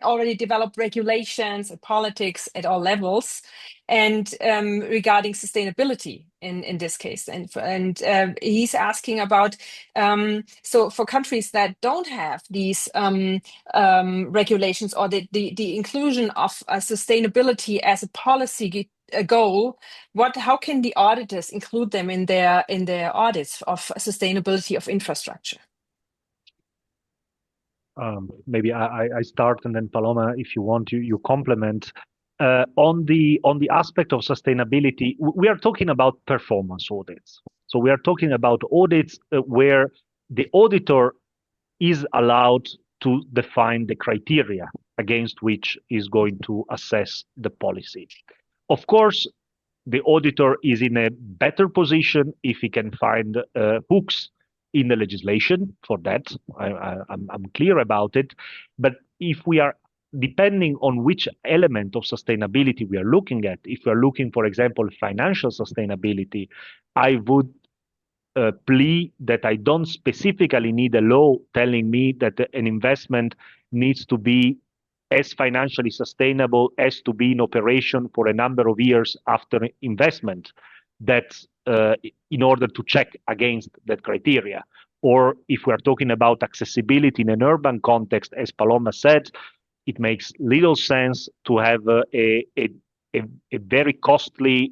already developed regulations and politics at all levels, and regarding sustainability in this case, and he's asking about so for countries that don't have these regulations or the inclusion of sustainability as a policy goal, how can the auditors include them in their audits of sustainability of infrastructure? Maybe I start, and then Paloma, if you want, you complement. On the aspect of sustainability, we are talking about performance audits. So we are talking about audits where the auditor is allowed to define the criteria against which is going to assess the policy. Of course, the auditor is in a better position if he can find hooks in the legislation for that. I'm clear about it. But if we are depending on which element of sustainability we are looking at, if we are looking, for example, financial sustainability, I would plea that I don't specifically need a law telling me that an investment needs to be as financially sustainable as to be in operation for a number of years after investment. That in order to check against that criteria. Or if we are talking about accessibility in an urban context, as Paloma said, it makes little sense to have a very costly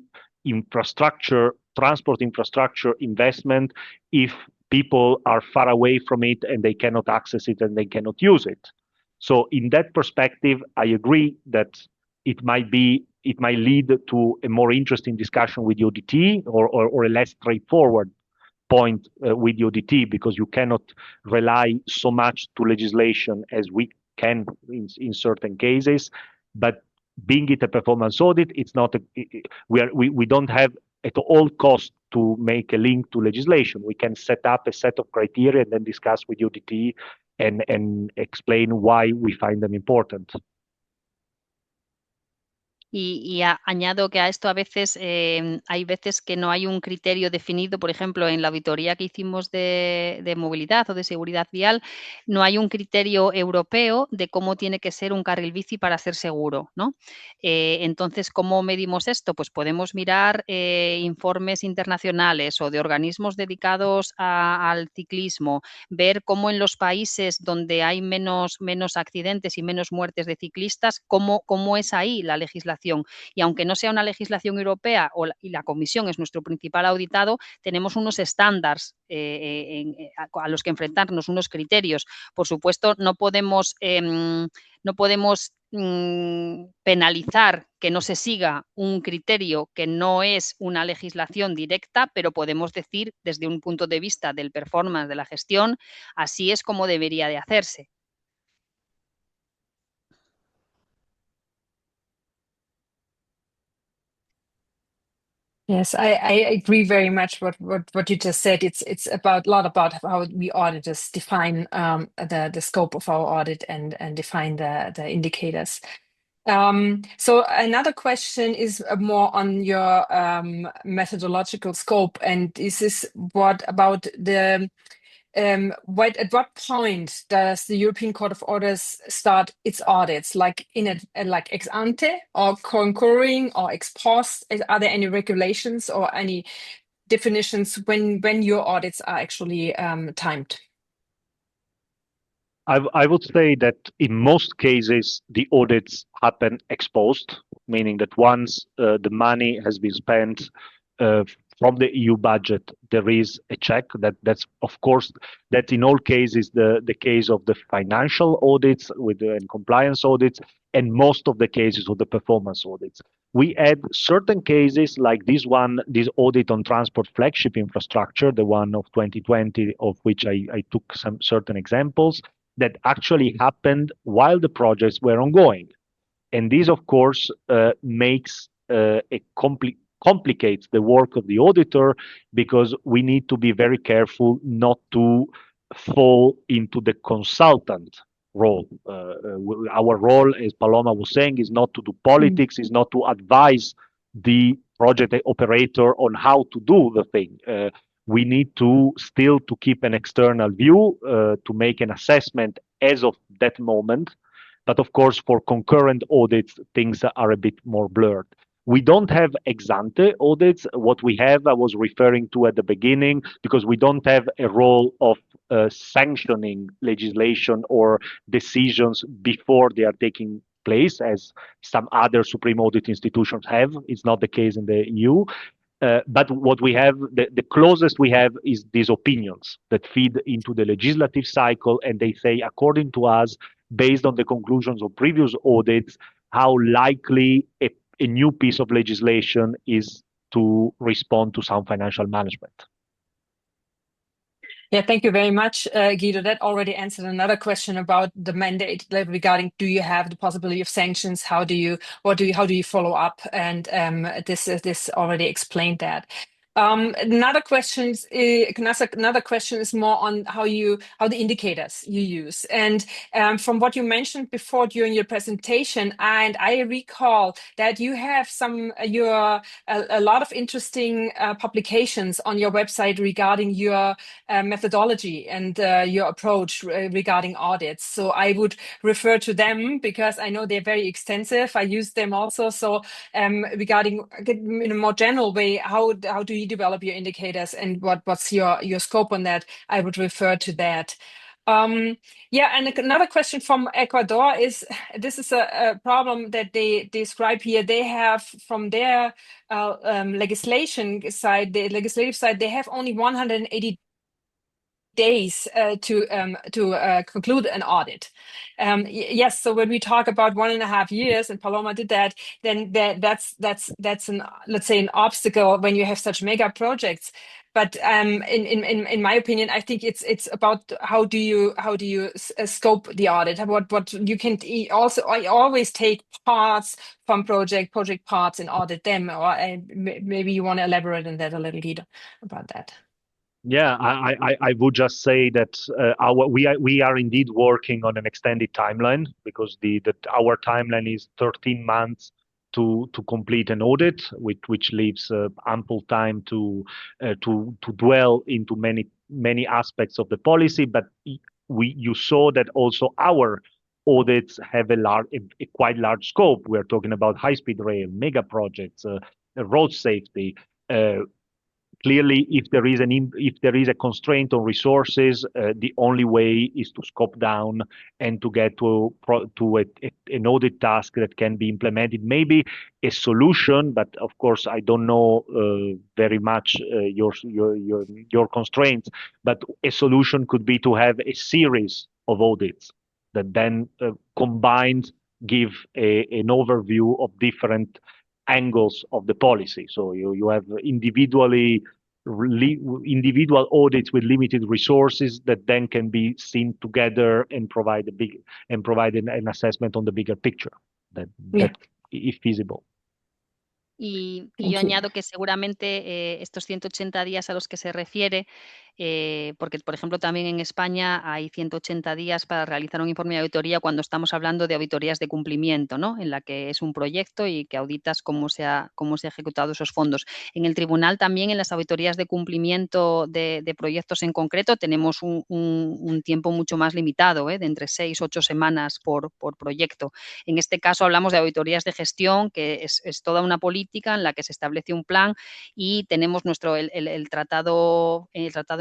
transport infrastructure investment if people are far away from it and they cannot access it and they cannot use it. So in that perspective, I agree that it might lead to a more interesting discussion with the ODT or a less straightforward point with the ODT, because you cannot rely so much to legislation as we can in certain cases. But being it a performance audit, it's not we don't have at all cost to make a link to legislation. We can set up a set of criteria and then discuss with the ODT and explain why we find them important. Y añado que a esto a veces hay veces que no hay un criterio definido. Por ejemplo, en la auditoría que hicimos de movilidad o de seguridad vial, no hay un criterio europeo de cómo tiene que ser un carril bici para ser seguro, ¿no? Entonces, ¿cómo medimos esto? Pues podemos mirar informes internacionales o de organismos dedicados al ciclismo, ver cómo en los países donde hay menos accidentes y menos muertes de ciclistas, cómo es ahí la legislación. Y aunque no sea una legislación europea y la Comisión es nuestro principal auditado, tenemos unos estándares a los que enfrentarnos, unos criterios. Por supuesto, no podemos penalizar que no se siga un criterio que no es una legislación directa, pero podemos decir desde un punto de vista del performance, de la gestión, así es como debería de hacerse. Yes, I agree very much what you just said. It's about a lot about how we auditors define the scope of our audit and define the indicators. So another question is more on your methodological scope, and this is what about the at what point does the European Court of Auditors start its audits? Like like ex ante or concurring or ex post? Are there any regulations or any definitions when your audits are actually timed? I would say that in most cases the audits happen ex post, meaning that once the money has been spent from the EU budget, there is a check. That's of course that in all cases the case of the financial audits and compliance audits, and most of the cases of the performance audits. We had certain cases like this audit on transport flagship infrastructure, the one of 2020, of which I took some certain examples, that actually happened while the projects were ongoing. And this, of course, complicates the work of the auditor, because we need to be very careful not to fall into the consultant role. Our role, as Paloma was saying, is not to do politics, is not to advise the project operator on how to do the thing. We need to still to keep an external view, to make an assessment as of that moment. But of course, for concurrent audits, things are a bit more blurred. We don't have ex ante audits. What we have, I was referring to at the beginning, because we don't have a role of sanctioning legislation or decisions before they are taking place, as some other supreme audit institutions have. It's not the case in the EU. But what we have, the closest we have, is these opinions that feed into the legislative cycle, and they say, according to us, based on the conclusions of previous audits, how likely a new piece of legislation is to respond to sound financial management. Yeah, thank you very much, Guido. That already answered another question about the mandate regarding, do you have the possibility of sanctions? How do you follow up? And this already explained that. Another question is more on how the indicators you use, and from what you mentioned before during your presentation, and I recall that you have a lot of interesting publications on your website regarding your methodology and your approach regarding audits. So I would refer to them because I know they're very extensive. I use them also. So regarding in a more general way, how do you you develop your indicators and what's your scope on that, I would refer to that. Yeah, and another question from Ecuador is, this is a problem that they describe here. They have from their legislation side, the legislative side, they have only 180 days to conclude an audit. Yes, so when we talk about 1.5 years, and Paloma did that, then that's an, let's say, an obstacle when you have such mega projects. But in my opinion, I think it's about how do you scope the audit? What you can also, I always take parts from project parts and audit them. Or maybe you want to elaborate on that a little, Guido, about that. Yeah, I would just say that we are indeed working on an extended timeline, because our timeline is 13 months to complete an audit, which leaves ample time to dwell into many aspects of the policy. But you saw that also our audits have a quite large scope. We're talking about high-speed rail, mega projects, road safety. Clearly, if there is a constraint on resources, the only way is to scope down and to get to an audit task that can be implemented. Maybe a solution, but of course I don't know very much your constraints. But a solution could be to have a series of audits that then combined give an overview of different angles of the policy. So you have individual audits with limited resources that then can be seen together and provide an assessment on the bigger picture that is feasible. Y yo añado que seguramente estos 180 días a los que se refiere, porque, por ejemplo, también en España hay 180 días para realizar un informe de auditoría cuando estamos hablando de auditorías de cumplimiento, ¿no? En la que es un proyecto y que auditas cómo se ha ejecutado esos fondos. En el tribunal también, en las auditorías de cumplimiento de proyectos en concreto, tenemos un tiempo mucho más limitado, de entre 6 y 8 semanas por proyecto. En este caso hablamos de auditorías de gestión, que es toda una política en la que se establece un plan, y tenemos el tratado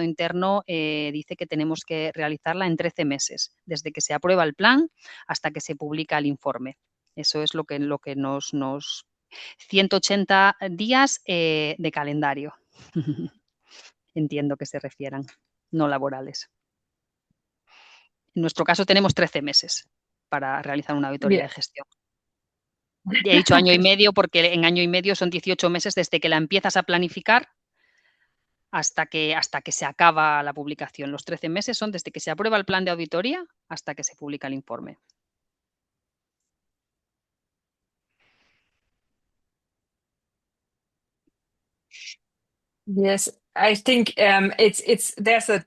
interno dice que tenemos que realizarla en 13 meses, desde que se aprueba el plan hasta que se publica el informe. Eso es lo que nos 180 días de calendario. Entiendo que se refieran, no laborales. En nuestro caso tenemos 13 meses para realizar una auditoría de gestión. He dicho año y medio porque en año y medio son 18 meses desde que la empiezas a planificar hasta que se acaba la publicación. Los 13 meses son desde que se aprueba el plan de auditoría hasta que se publica el informe. Yes, I think there's a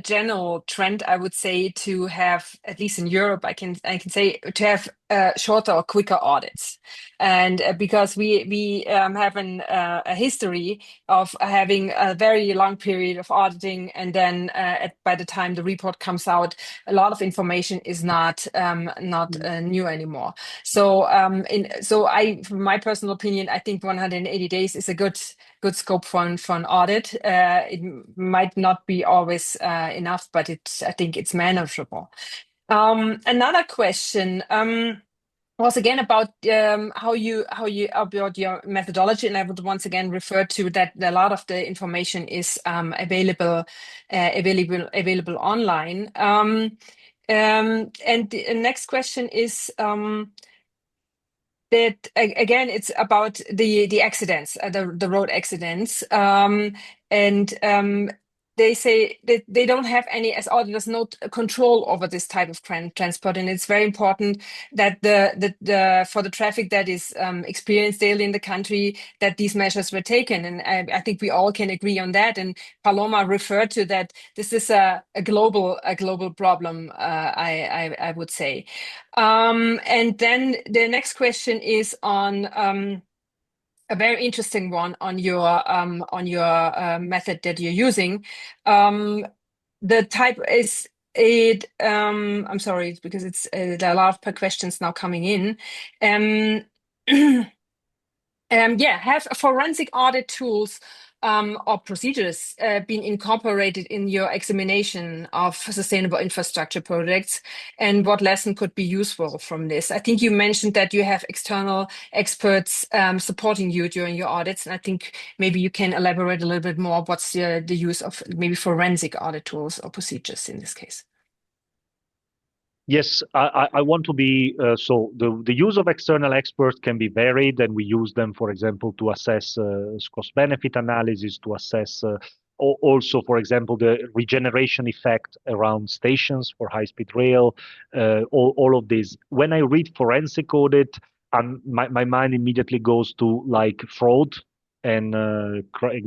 general trend, I would say, to have, at least in Europe, I can say, to have shorter or quicker audits, and because we have a history of having a very long period of auditing, and then by the time the report comes out, a lot of information is not new anymore. So from my personal opinion, I think 180 days is a good scope for an audit. It might not be always enough, but I think it's manageable. Another question was again about how you about your methodology, and I would once again refer to that a lot of the information is available online. And the next question is that again, it's about the accidents, the road accidents, and they say that they don't have any, as auditors, no control over this type of transport, and it's very important that for the traffic that is experienced daily in the country, that these measures were taken, and I think we all can agree on that. And Paloma referred to that. This is a global problem, I would say. And then the next question is on a very interesting one on your method that you're using. The type is it. I'm sorry, because it's there are a lot of questions now coming in. Yeah, have forensic audit tools or procedures been incorporated in your examination of sustainable infrastructure projects, and what lesson could be useful from this? I think you mentioned that you have external experts supporting you during your audits, and I think maybe you can elaborate a little bit more what's the use of maybe forensic audit tools or procedures in this case. Yes, I want to be, so the use of external experts can be varied, and we use them, for example, to assess cost-benefit analysis, to assess also, for example, the regeneration effect around stations for high-speed rail, all of this. When I read forensic audit, my mind immediately goes to like fraud and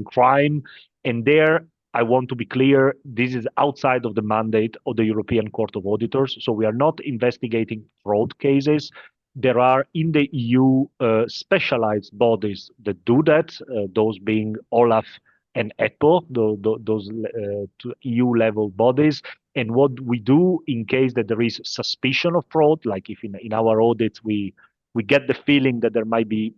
crime, and there I want to be clear, this is outside of the mandate of the European Court of Auditors. So we are not investigating fraud cases. There are in the EU specialized bodies that do that, those being OLAF and EPO, those EU level bodies. And what we do in case that there is suspicion of fraud, like if in our audits we get the feeling that there might be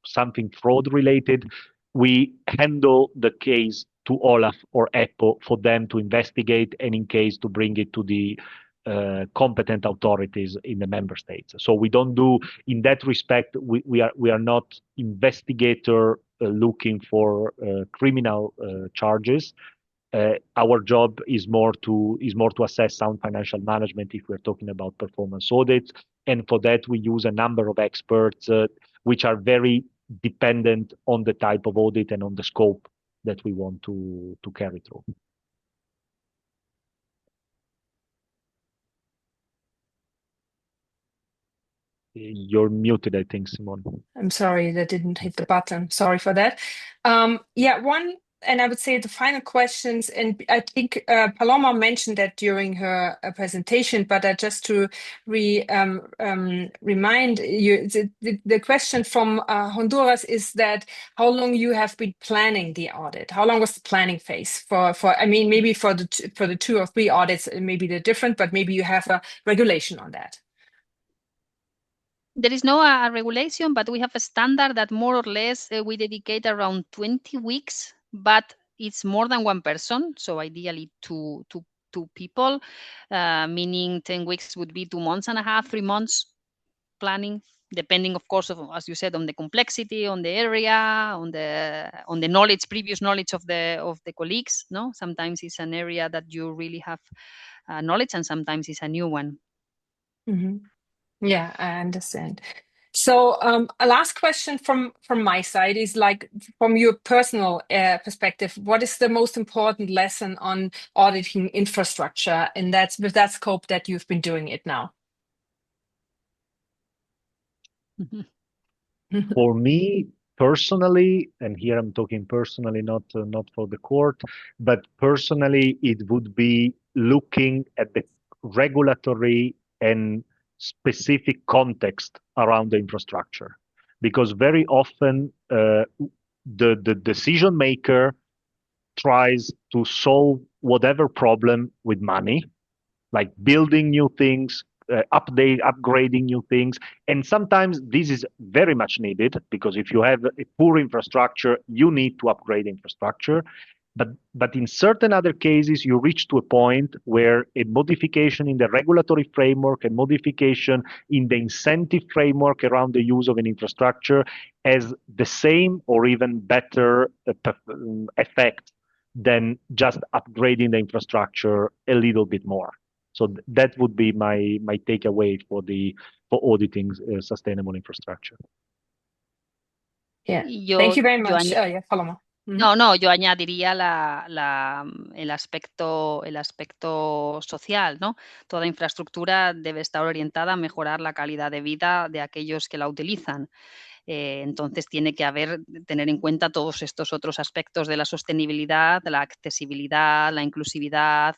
something fraud related, we handle the case to OLAF or EPO for them to investigate, and in case to bring it to the competent authorities in the member states. So we don't do, in that respect, we are not investigator looking for criminal charges. Our job is more to assess sound financial management if we're talking about performance audits, and for that we use a number of experts which are very dependent on the type of audit and on the scope that we want to carry through. You're muted, I think, Simone. I'm sorry, that didn't hit the button. Sorry for that. Yeah, one, and I would say the final questions, and I think Paloma mentioned that during her presentation, but just to remind you, the question from Honduras is that how long you have been planning the audit? How long was the planning phase for I mean, maybe for the 2 or 3 audits, maybe they're different, but maybe you have a regulation on that. There is no regulation, but we have a standard that more or less we dedicate around 20 weeks, but it's more than one person. So ideally two people, meaning 10 weeks would be 2 months and a half, 3 months planning, depending, of course, as you said, on the complexity, on the area, on the knowledge, previous knowledge of the colleagues. No, sometimes it's an area that you really have knowledge, and sometimes it's a new one. Mm-hmm. Yeah, I understand. So a last question from my side is, like, from your personal perspective, what is the most important lesson on auditing infrastructure, and that's with that scope that you've been doing it now? For me personally, and here I'm talking personally, not for the court, but personally, it would be looking at the regulatory and specific context around the infrastructure, because very often the decision maker tries to solve whatever problem with money, like building new things, upgrading new things. And sometimes this is very much needed, because if you have a poor infrastructure, you need to upgrade infrastructure. But in certain other cases, you reach to a point where a modification in the regulatory framework, a modification in the incentive framework around the use of an infrastructure has the same or even better effect than just upgrading the infrastructure a little bit more. So that would be my takeaway for auditing sustainable infrastructure. Yeah, thank you very much. Yeah, Paloma. No, yo añadiría el aspecto social, ¿no? Toda infraestructura debe estar orientada a mejorar la calidad de vida de aquellos que la utilizan. Entonces tiene que tener en cuenta todos estos otros aspectos de la sostenibilidad, de la accesibilidad, la inclusividad,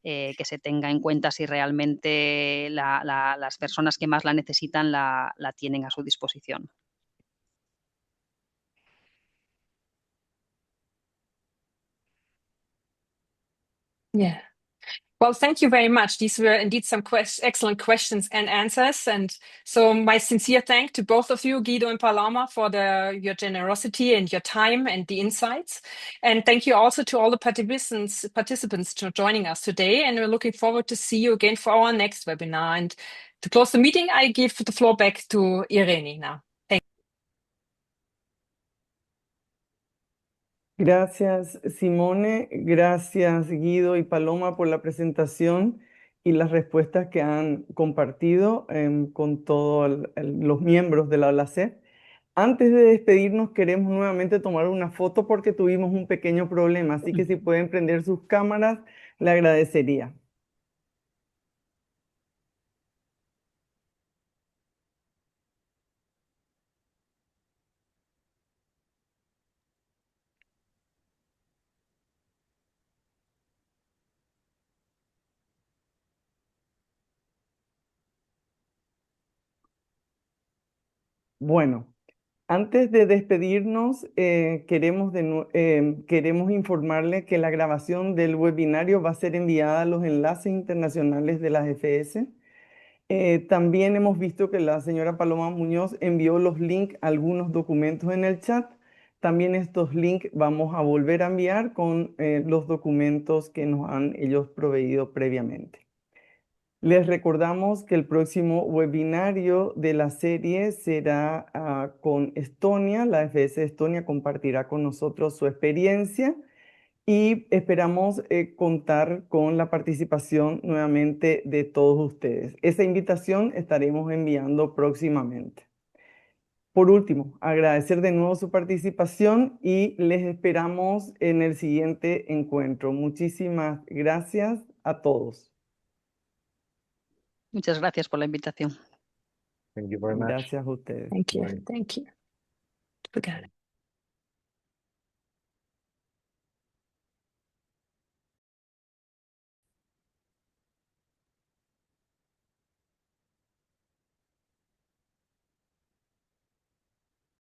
que se tenga en cuenta si realmente las personas que más la necesitan la tienen a su disposición. Yeah. Well, thank you very much. These were indeed some excellent questions and answers. And so my sincere thanks to both of you, Guido and Paloma, for your generosity and your time and the insights. And thank you also to all the participants for joining us today. And we're looking forward to see you again for our next webinar. And to close the meeting, I give the floor back to Irene now. Thank you. Gracias, Simone. Gracias, Guido y Paloma, por la presentación y las respuestas que han compartido con todos los miembros de la OLACEF. Antes de despedirnos, queremos nuevamente tomar una foto porque tuvimos un pequeño problema, así que si pueden prender sus cámaras, le agradecería. Bueno, antes de despedirnos, queremos informarle que la grabación del webinario va a ser enviada a los enlaces internacionales de las FS. También hemos visto que la señora Paloma Muñoz envió los links a algunos documentos en el chat. También estos links vamos a volver a enviar con los documentos que nos han ellos proveído previamente. Les recordamos que el próximo webinario de la serie será con Estonia. La FS Estonia compartirá con nosotros su experiencia y esperamos contar con la participación nuevamente de todos ustedes. Esa invitación estaremos enviando próximamente. Por último, agradecer de nuevo su participación y les esperamos en el siguiente encuentro. Muchísimas gracias a todos. Muchas gracias por la invitación. Thank you very much. Gracias a ustedes. Thank you. Bye. Thank you. Obrigada.